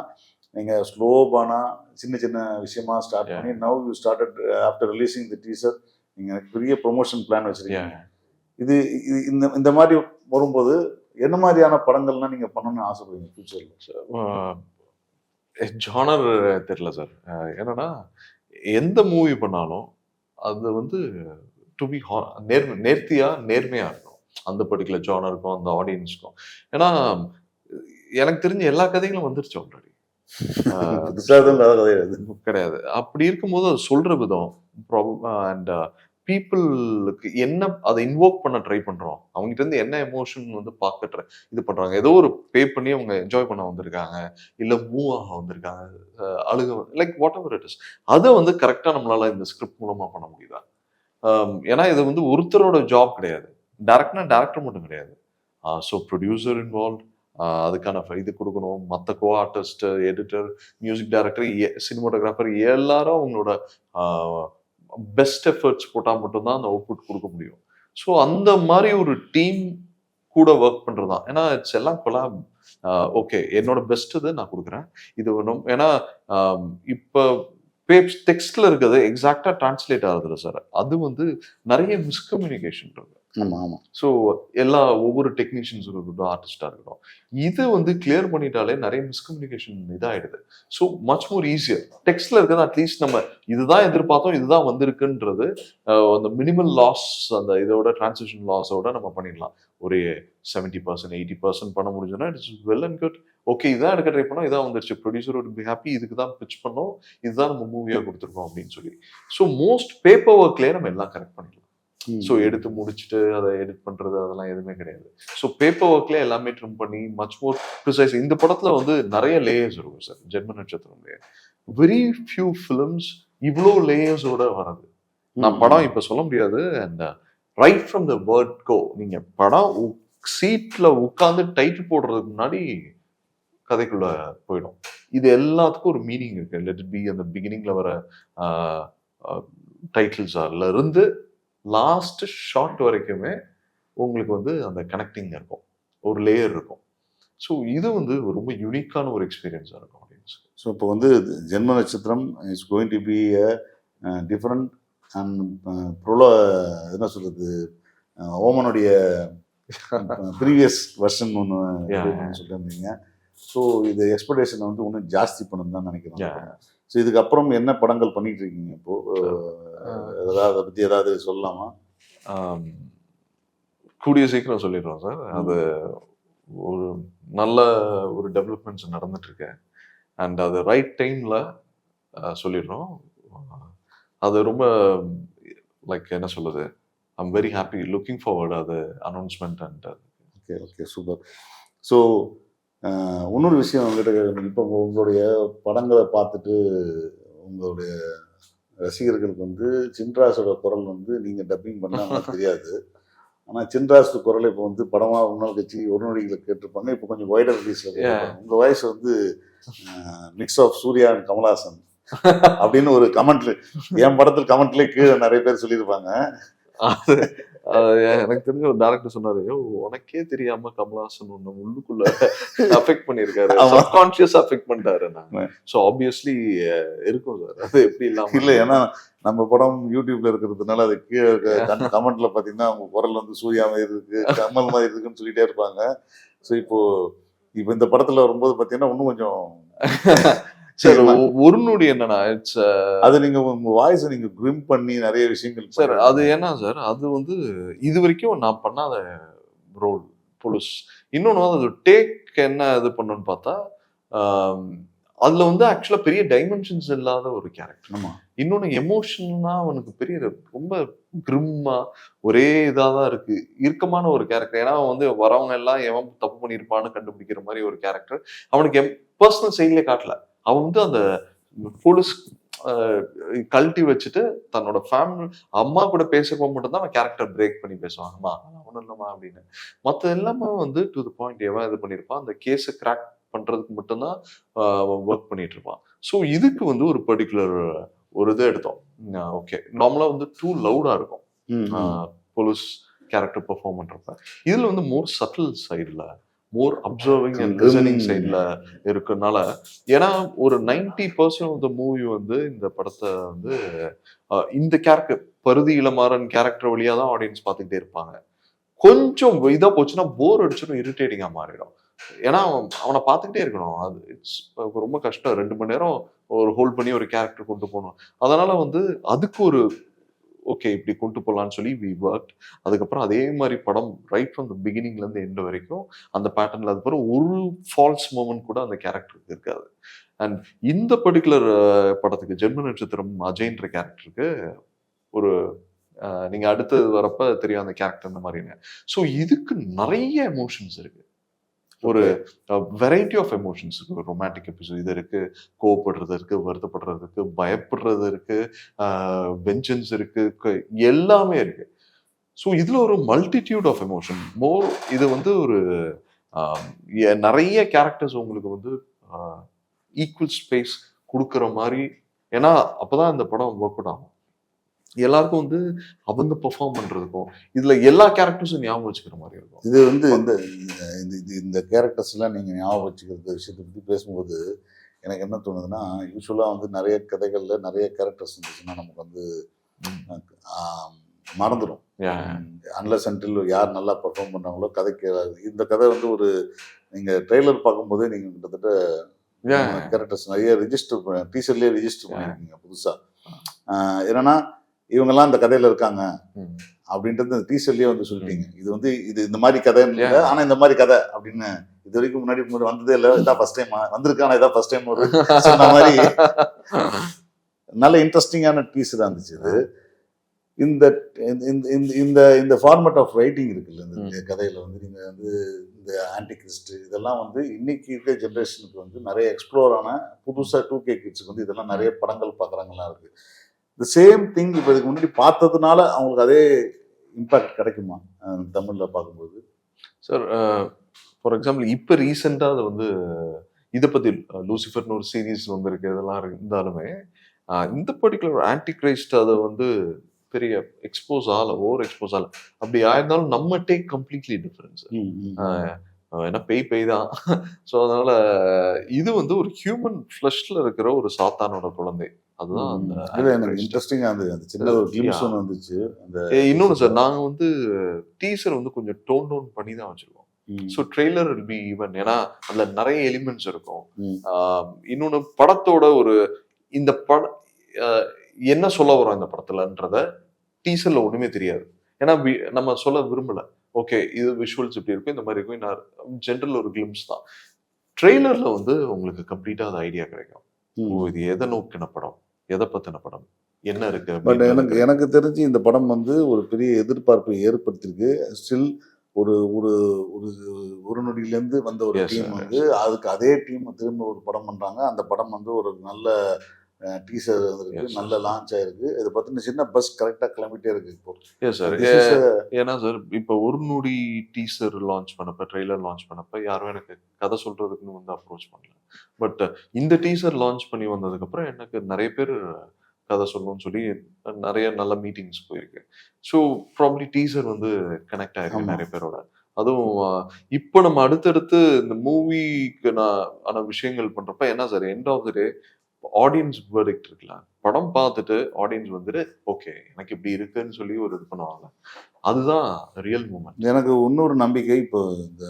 நீங்க ஸ்லோபானா சின்ன சின்ன விஷயமா ஸ்டார்ட் பண்ணி now you started after releasing the teaser நீங்க பெரிய ப்ரொமோஷன் பிளான் வச்சிருக்கீங்க. இது இந்த மாதிரி வரும்போது என்ன மாதிரியான படங்கள்லாம் நீங்க பண்ணணும்னு ஆசைப்படுவீங்க ஃபியூச்சர்ல? ஜானர் தெரியல சார். என்னன்னா எந்த மூவி பண்ணாலும் அது வந்து டு பி நேர்மையா இருக்கும் அந்த பர்டிகுலர் ஜானருக்கும் அந்த ஆடியன்ஸ்க்கும். ஏன்னா எனக்கு தெரிஞ்ச எல்லா கதைகளும் வந்துருச்சு ஆல்ரெடி, கிடையாது. அப்படி இருக்கும்போது அது சொல்ற விதம் அண்ட் பீப்புளுக்கு என்ன அதை இன்வோக் பண்ண ட்ரை பண்றோம், அவங்ககிட்ட இருந்து என்ன எமோஷன் வந்து பார்க்க இது பண்றாங்க. ஏதோ ஒரு பே பண்ணி அவங்க என்ஜாய் பண்ண வந்திருக்காங்க, இல்ல மூவ் ஆக வந்திருக்காங்க, அழுக, like what ever it is, அதை வந்து கரெக்டா நம்மளால இந்த ஸ்கிரிப்ட் மூலமா பண்ண முடியுதா? ஏன்னா இது வந்து ஒருத்தரோட ஜாப் கிடையாது, டேரக்டர் மட்டும் கிடையாது. ஸோ ப்ரொடியூசர் இன்வால்வ், அதுக்கான இது கொடுக்கணும், மற்ற co artist, editor, music director, cinematographer எல்லாரும் அவங்களோட பெஸ்ட் எஃபர்ட்ஸ் போட்டால் மட்டும்தான் அந்த அவுட்புட் கொடுக்க முடியும். ஸோ அந்த மாதிரி ஒரு டீம் கூட ஒர்க் பண்ணுறதுதான். ஏன்னா இட்ஸ் எல்லாம் கொலாப். ஓகே, என்னோட பெஸ்ட் இது நான் கொடுக்குறேன், இது வேணும். ஏன்னா இப்போ டெக்ஸ்ட்ல இருக்கிறது எக்ஸாக்டா டிரான்ஸ்லேட் ஆகுதுல்ல சார், அது வந்து நிறைய மிஸ்கம்யூனிகேஷன் இருக்கு. ஸோ ஒவ்வொரு டெக்னீஷியன்ஸும் இருக்கட்டும், ஆர்டிஸ்டா இருக்கட்டும், இது வந்து கிளியர் பண்ணிட்டாலே நிறைய மிஸ்கம்யூனிகேஷன் இதாயிடுது. So much more easier. டெக்ஸ்ட்ல இருக்கிறது அட்லீஸ்ட் நம்ம இதுதான் எதிர்பார்த்தோம், இதுதான் வந்திருக்குன்றது அந்த மினிமல் லாஸ், அந்த இதோட டிரான்ஸ்லேஷன் லாஸோட நம்ம பண்ணிடலாம். ஒரு 70%, 80% பண்ண முடிஞ்சோன்னா it's well and good. Okay, இதான் எடுக்க ட்ரை பண்ணோம், இதான் வந்துருச்சு, ப்ரொடியூசர் would be happy, இதுக்கு தான் பிச் பண்ணோம், இதுதான் நம்ம மூவியா கொடுத்துருக்கோம் அப்படின்னு சொல்லி. ஸோ மோஸ்ட் பேப்பர் ஒர்க்லேயே நம்ம எல்லாம் கரெக்ட் பண்ணிடலாம். ஸோ எடுத்து முடிச்சுட்டு அதை எடிட் பண்றது அதெல்லாம் எதுவுமே கிடையாது. ஸோ பேப்பர் ஒர்க்லேயே எல்லாமே ட்ரிம் பண்ணி மச் மோர் ப்ரிசைஸ். இந்த படத்துல வந்து நிறைய லேயர்ஸ் இருக்கும் சார். ஜென்ம நட்சத்திரம்லேயே வெரி ஃபியூ ஃபிலிம்ஸ் இவ்வளோ லேயர்ஸோட வராது. நான் படம் இப்ப சொல்ல முடியாது. And right from the word go, நீங்க படம் சீட்ல உட்காந்து டைட்டில் போடுறதுக்கு முன்னாடி கதைக்குள்ள போயிடும். இது எல்லாத்துக்கும் ஒரு மீனிங் இருக்கு. லெட் இட் பி அந்த பிகினிங்ல வர டைட்டில்ஸ்ல இருந்து லாஸ்ட் ஷார்ட் வரைக்குமே உங்களுக்கு வந்து அந்த கனெக்டிங் இருக்கும், ஒரு லேயர் இருக்கும். ஸோ இது வந்து ரொம்ப யூனிக்கான ஒரு எக்ஸ்பீரியன்ஸாக இருக்கும் ஆடியன்ஸ். ஸோ இப்போ வந்து ஜென்ம நட்சத்திரம் is going to be different and என்ன சொல்றது, ஓமனுடைய ப்ரீவியஸ் வெர்ஷன் ஒன்று சொல்லியிருந்தீங்க. ஸோ இது எக்ஸ்பெக்டேஷனை வந்து ஒன்றும் ஜாஸ்தி பண்ணணும் தான் நினைக்கிறேன். ஸோ இதுக்கப்புறம் என்ன படங்கள் பண்ணிட்டு இருக்கீங்க இப்போ? அதை பற்றி ஏதாவது சொல்லலாமா? கூடிய சீக்கிரம் சொல்லிடுறோம் சார். அது ஒரு நல்ல ஒரு டெவலப்மெண்ட்ஸ் நடந்துட்டு இருக்கு. அண்ட் அது ரைட் டைம்ல சொல்லிடுறோம். அது ரொம்ப லைக் என்ன சொல்லுது, I'm very happy, looking forward அது announcement. And okay okay super. So இன்னொரு விஷயம் உங்ககிட்ட இப்போ உங்களுடைய படங்களை பார்த்துட்டு உங்களுடைய ரசிகர்களுக்கு வந்து சின்ராஸோட குரல் வந்து நீங்கள் டப்பிங் பண்ண அவங்களுக்கு தெரியாது. ஆனால் சின்ராஸ் குரலை இப்போ வந்து படமாக ஒரு நாள் கட்சி ஒரு நொடிகளை கேட்டிருப்பாங்க. இப்போ கொஞ்சம் வைடர் ரிலீஸில் உங்கள் வாய்ஸ் வந்து mix of Suriya and Kamal Haasan அப்படின்னு ஒரு கமெண்ட்ல என் படத்தில் கமெண்ட்லேயே கீழே நிறைய பேர் சொல்லியிருப்பாங்க. எனக்கு தெரிஞ்ச ஒரு டைரக்டர் சொன்னாரு, உனக்கே தெரியாம கமல்ஹாசன் ஒண்ணு உள்ளுக்குள்ள அஃபெக்ட் பண்ணிருக்காரு, சப்கான்ஷியஸா அஃபெக்ட் பண்ணிட்டாரு. சோ ஆப்வியஸ்லி இருக்கும் சார், அது எப்படி இல்லாம இல்ல. ஏன்னா நம்ம படம் யூடியூப்ல இருக்கிறதுனால அது கீழே கமெண்ட்ல பாத்தீங்கன்னா அவங்க குரல் வந்து சூர்யா மாதிரி இருக்கு, கமல் மாதிரி இருக்குன்னு சொல்லிட்டே இருப்பாங்க. ஸோ இப்போ இந்த படத்துல வரும்போது பாத்தீங்கன்னா இன்னும் கொஞ்சம் சார் ஒரு நொடி என்னன்னா இட்ஸ் அது நீங்க உங்க வாய்ஸ் நீங்க கிரிம் பண்ணி நிறைய விஷயங்கள் சார். அது என்ன சார், அது வந்து இது வரைக்கும் நான் பண்ணாத ரோல் புலுஸ். இன்னொன்னு அது டேக் என்ன இது பண்ணணும்னு பார்த்தா அதுல வந்து ஆக்சுவலா பெரிய டைமென்ஷன்ஸ் இல்லாத ஒரு கேரக்டர். இன்னொன்னு எமோஷனா அவனுக்கு பெரிய ரொம்ப கிரிம்மா ஒரே இதாதான் இருக்கு, இறுக்கமான ஒரு கேரக்டர். ஏன்னா வந்து வரவங்க எல்லாம் எவன் தப்பு பண்ணியிருப்பான்னு கண்டுபிடிக்கிற மாதிரி ஒரு கேரக்டர். அவனுக்கு பர்சனல் சைட்லயே காட்டல. அவன் வந்து அந்த போலீஸ் கழட்டி வச்சுட்டு தன்னோட ஃபேமிலி அம்மா கூட பேசுறப்ப மட்டும்தான் அவன் கேரக்டர் பிரேக் பண்ணி பேசுவான். அம்மா ஒன்றும் இல்லம்மா அப்படின்னு. மற்ற எல்லாமே வந்து டு த பாயிண்ட் எவன் இது பண்ணியிருப்பான், அந்த கேஸை கிராக் பண்றதுக்கு மட்டும்தான் ஒர்க் பண்ணிட்டு இருப்பான். ஸோ இதுக்கு வந்து ஒரு பர்டிகுலர் ஒரு இதை எடுத்தோம். ஓகே, நார்மலா வந்து டூ லவுடா இருக்கும் போலீஸ் கேரக்டர் பெர்ஃபார்ம் பண்றப்ப. இதுல வந்து மோர் சட்டில் சைடுல, மோர் அப்சர்விங் அண்ட் லிசனிங் சைட்ல இருக்கனால, ஏன்னா ஒரு 90% ஆஃப் த மூவி வந்து இந்த படத்தை வந்து இந்த கேரக்டர் பருதி இளமாறன் கேரக்டர் வழியா தான் ஆடியன்ஸ் பார்த்துக்கிட்டே இருப்பாங்க. கொஞ்சம் இதா போச்சுன்னா போர் அடிச்சிடும், இரிட்டேட்டிங்கா மாறிடும். ஏன்னா அவனை பார்த்துக்கிட்டே இருக்கணும், அது இட்ஸ் ரொம்ப கஷ்டம். 2 மணி நேரம் ஒரு ஹோல்ட் பண்ணி ஒரு கேரக்டர் கொண்டு போகணும். அதனால வந்து அதுக்கு ஒரு ஓகே இப்படி கொண்டு போகலான்னு சொல்லி வி ஒர்க். அதுக்கப்புறம் அதே மாதிரி படம் ரைட் ஃப்ரம் த பிகினிங்ல இருந்து எண்ட் வரைக்கும் அந்த பேட்டர்ன்ல, அதுக்கப்புறம் ஒரு ஃபால்ஸ் மூமெண்ட் கூட அந்த கேரக்டருக்கு இருக்காது. அண்ட் இந்த பர்டிகுலர் படத்துக்கு ஜென்ம நட்சத்திரம் அஜய்ன்ற கேரக்டருக்கு ஒரு நீங்க அடுத்தது வரப்ப தெரியும் அந்த கேரக்டர் இந்த மாதிரின்னு. ஸோ இதுக்கு நிறைய எமோஷன்ஸ் இருக்கு, ஒரு வெரைட்டி ஆஃப் எமோஷன்ஸ் இருக்கு. ரொமான்டிக் எபிசோட் இது இருக்கு, கோவப்படுறது இருக்கு, வருத்தப்படுறது இருக்கு, பயப்படுறது இருக்கு, வெஞ்சன்ஸ் இருக்கு, எல்லாமே இருக்கு. ஸோ இதுல ஒரு மல்டிடியூட் ஆஃப் எமோஷன் மோர். இது வந்து ஒரு நிறைய கேரக்டர்ஸ் உங்களுக்கு வந்து ஈக்குவல் ஸ்பேஸ் கொடுக்குற மாதிரி. ஏன்னா அப்பதான் இந்த படம் ஒர்க் அவுட் ஆகும். எல்லாருக்கும் வந்து அவங்க பெர்ஃபார்ம் பண்றதுக்கும் இதுல எல்லா கேரக்டர்ஸும் ஞாபகம் வச்சுக்கிற மாதிரி இருக்கும். இது வந்து இந்த கேரக்டர்ஸ் எல்லாம் நீங்க ஞாபகம் வச்சுக்கிறது விஷயத்தை பத்தி பேசும்போது எனக்கு என்ன தோணுதுன்னா, யூஸ்வலா வந்து நிறைய கதைகள்ல நிறைய கேரக்டர்ஸ் இருந்துச்சுன்னா நமக்கு வந்து மறந்துடும். அன்லஸ் அன்டில் யார் நல்லா பெர்ஃபார்ம் பண்ணாங்களோ கதைக்கு. இந்த கதை வந்து ஒரு நீங்க ட்ரெய்லர் பார்க்கும்போதே நீங்க கிட்டத்தட்ட கேரக்டர்ஸ் நிறைய ரிஜிஸ்டர் டீசர்லயே ரிஜிஸ்டர் பண்ணிருக்கீங்க புதுசா. என்னன்னா இவங்கெல்லாம் இந்த கதையில இருக்காங்க அப்படின்றது இந்த டீசர்லயே வந்து சொல்லிட்டீங்க. இது வந்து இது இந்த மாதிரி கதை இல்லை, ஆனா இந்த மாதிரி கதை அப்படின்னு இது வரைக்கும் முன்னாடி வந்ததே இல்லை. இதான் ஃபர்ஸ்ட் டைம் வந்திருக்கானா, இதான் ஃபர்ஸ்ட் டைம் ஒரு சொன்ன மாதிரி நல்ல இன்ட்ரெஸ்டிங்கான டீசரா இருந்துச்சு. இது இந்த ஃபார்மேட் ஆஃப் ரைட்டிங் இருக்குல்ல இந்த கதையில வந்து நீங்க வந்து இந்த ஆன்டி கிறிஸ்ட் இதெல்லாம் வந்து இன்னைக்கு இருக்க ஜென்ரேஷனுக்கு வந்து நிறைய எக்ஸ்ப்ளோர் ஆன புதுசா 2K கிட்ஸுக்கு வந்து இதெல்லாம் நிறைய படங்கள் பார்க்குறாங்கலாம் இருக்கு. த சேம் திங் இப்போ இதுக்கு முன்னாடி பார்த்ததுனால அவங்களுக்கு அதே இம்பாக்ட் கிடைக்குமா தமிழ்ல பார்க்கும்போது? சார் ஃபார் எக்ஸாம்பிள் இப்போ ரீசெண்டாக அது வந்து இதை பற்றி லூசிஃபர்னு ஒரு சீரீஸ் வந்துருக்கு, இதெல்லாம் இருந்தாலுமே இந்த பர்டிகுலர் ஆன்டி கிரைஸ்ட் அதை வந்து பெரிய எக்ஸ்போஸ் ஓவர் எக்ஸ்போஸ் அப்படி ஆயிருந்தாலும் நம்ம டேக் கம்ப்ளீட்லி டிஃபரன்ஸ். ஏன்னா பேய் தான். ஸோ அதனால இது வந்து ஒரு ஹியூமன் ஃப்ளஷ்ல இருக்கிற ஒரு சாத்தானோட குழந்தை. அதுதான் இன்னொன்னு சார். நாங்க வந்து டீசர் வந்து கொஞ்சம் டோன் டவுன் பண்ணி தான் வச்சிருக்கோம். So trailer will be even. ஏன்னா அதுல நிறைய எலிமெண்ட்ஸ் இருக்கும். இன்னொன்னு படத்தோட ஒரு இந்த படம் என்ன சொல்ல வரோம் இந்த படத்துலன்றத டீசர்ல ஒண்ணுமே தெரியாது. ஏன்னா நம்ம சொல்ல விரும்பல, ஓகே இது விஷுவல்ஸ் இப்படி இருக்கும், இந்த மாதிரி இருக்கும், நான் ஜென்ரல் ஒரு கிளிம்ஸ் தான். ட்ரெய்லர்ல வந்து உங்களுக்கு கம்ப்ளீட்டா அது ஐடியா கிடைக்கும். ஓ இது எதை நோக்கின படம், எதை பத்தின படம், என்ன இருக்கு. பட் எனக்கு தெரிஞ்சு இந்த படம் வந்து ஒரு பெரிய எதிர்பார்ப்பை ஏற்படுத்தியிருக்கு. ஸ்டில் ஒரு ஒரு ஒரு நொடியிலேருந்து வந்த ஒரு டீம் வந்து அதுக்கு அதே டீம் திரும்ப ஒரு படம் பண்ணுறாங்க. அந்த படம் வந்து ஒரு நல்ல டீசர் வந்துருக்கு, நல்ல லான்ச் ஆயிருக்கு. இதை பற்றின சின்ன பஸ் கரெக்டாக கிளம்பிட்டே இருக்கு இப்போ. சார் ஏன்னா சார் இப்போ ஒரு நொடி டீசர் லான்ச் பண்ணப்ப, ட்ரெய்லர் லான்ச் பண்ணப்ப யாரும் எனக்கு கதை சொல்றதுக்குன்னு வந்து அப்ரோச் பண்ணல. பட் இந்த டீசர் லான்ச் பண்ணி வந்ததுக்கப்புறம் எனக்கு நிறைய பேர் கதை சொல்லணும்னு சொல்லி நிறைய நல்ல மீட்டிங்ஸ் போயிருக்கு. ஸோ ப்ராப்ளி டீசர் வந்து கனெக்ட் ஆயிருக்கு நிறைய பேரோட. அதுவும் இப்போ நம்ம அடுத்தடுத்து இந்த மூவிக்கு ஆன விஷயங்கள் பண்றப்ப என்ன sir, end of the day audience verdict இருக்குல்ல, படம் பார்த்துட்டு ஆடியன்ஸ் வந்துட்டு ஓகே எனக்கு இப்படி இருக்குன்னு சொல்லி ஒரு இது பண்ணுவாங்க. அதுதான் ரியல் மூமெண்ட். எனக்கு இன்னொரு நம்பிக்கை, இப்போ இந்த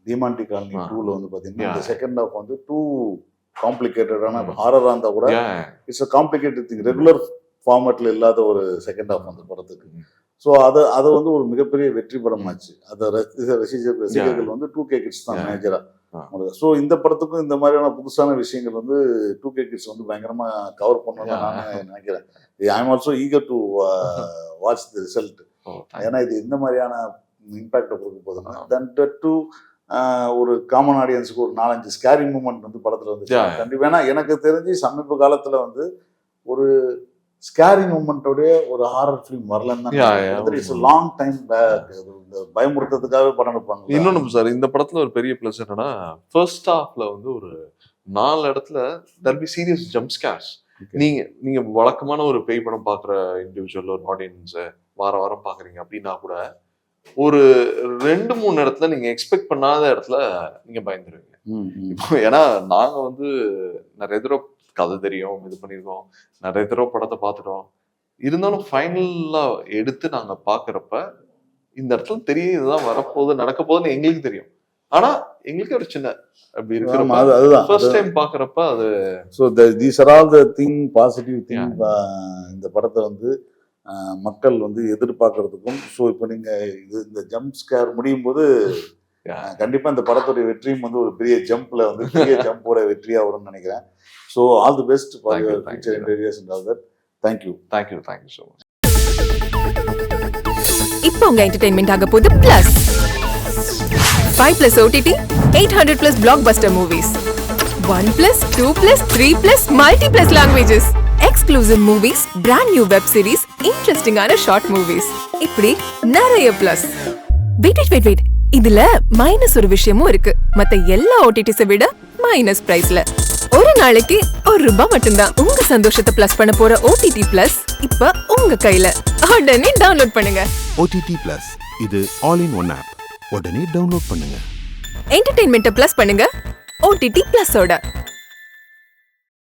டிமாண்டி காலனி 2ல வந்து பார்த்தீங்கன்னா இந்த செகண்ட் ஹாஃப் வந்து டூ காம்ப்ளிகேட்டடான ஹாரராக இருந்தால் கூட it's a complicated thing. Regular ஃபார்மேட்டில் இல்லாத ஒரு செகண்ட் ஹாஃப் அந்த படத்துக்கு. ஸோ அதை வந்து ஒரு மிகப்பெரிய வெற்றி படம் ஆச்சு. அதை ரசிகர்கள் வந்து 2K கிட்ஸ் தான் மேஜராக. ஸோ இந்த படத்துக்கும் இந்த மாதிரியான புதுசான விஷயங்கள் வந்து 2K கிட்ஸ் வந்து பயங்கரமாக கவர் பண்ணணும்னு நான் நினைக்கிறேன். I am also eager to watch the result. ஏன்னா இது இந்த மாதிரியான இம்பாக்டை கொடுக்க போதுன்னா தென் டு ஒரு காமன் ஆடியன்ஸுக்கு ஒரு 4-5 ஸ்கேரி மூமெண்ட் வந்து படத்தில் வந்து கண்டிப்பாக. ஏன்னா எனக்கு தெரிஞ்சு சமீப காலத்தில் வந்து ஒரு ஸ்கேரி மூமெண்ட்டோடைய ஒரு ஹாரர் ஃபிலிம் வரலன்னு தான். It's long time back. பயமுறுத்ததுக்காகவே படம் எடுப்பாங்க. இன்னொன்று சார், இந்த படத்துல ஒரு பெரிய பிளஸ் என்னன்னா ஃபர்ஸ்ட் ஹாஃப்ல வந்து ஒரு 4 இடத்துல there'll be serious jump scares. நீங்க வழக்கமான ஒரு பேய் படம் பார்க்குற இண்டிவிஜுவல் ஒரு ஆடியன்ஸ் வாரம் பாக்குறீங்க அப்படின்னா கூட ஒரு 2-3 இடத்துல நீங்க எக்ஸ்பெக்ட் பண்ணாத இடத்துல நீங்க பயந்துருவீங்க. இப்போ ஏன்னா நாங்க வந்து நிறைய தடவை கதை தெரியும், இது பண்ணியிருக்கோம், நிறைய தடவை படத்தை பார்த்துட்டோம். இருந்தாலும் ஃபைனலா எடுத்து நாங்க பாக்குறப்ப இந்த இடத்துல தெரியும் இதுதான் வரப்போகுது நடக்க போகுதுன்னு எங்களுக்கு தெரியும். ஆனா எங்களுக்கு ஒரு சின்ன அப்படி இருக்கிற ஃபர்ஸ்ட் டைம் பாக்குறப்ப அது. So these are all the thing positive thing. இந்த படத்தை வந்து மக்கள் வந்து எதிர்பார்க்கறதுக்கும். ஸோ இப்போ நீங்க இந்த ஜம்ப் ஸ்கேர் முடியும் போது கண்டிப்பா இந்த படத்துடைய வெற்றியும் வந்து ஒரு பெரிய ஜம்ப்ல வந்து பெரிய ஜம்போட வெற்றியா வரும்னு நினைக்கிறேன். So all the best for your future interviews and all that. Thank you so much. இப்போ உங்க என்டர்டெயின்மெண்ட் ஆக போகுது plus 5+ OTT 800+ blockbuster movies 1+, 2+, 3+, multi+ languages, exclusive movies, brand new web series, interesting ஆன short movies, இப்படி நிறைய பிளஸ். வெயிட் இதுல மைனஸ் ஒரு விஷயமும் இருக்கு. மத்த எல்லா ஓடிடிஸை விட மைனஸ் பிரைஸ்ல ஒரு நாளைக்கு ₹1 மட்டும்தான். உங்க சந்தோஷத்தை பிளஸ் பண்ண போற OTT பிளஸ் இப்ப உங்க கையில. உடனே டவுன்லோட் பண்ணுங்க. OTT பிளஸ், இது ஆல் இன் ஒன் ஆப். உடனே டவுன்லோட் பண்ணுங்க. என்டர்டெயின்மெண்ட்டை பிளஸ் பண்ணுங்க OTT பிளஸோட.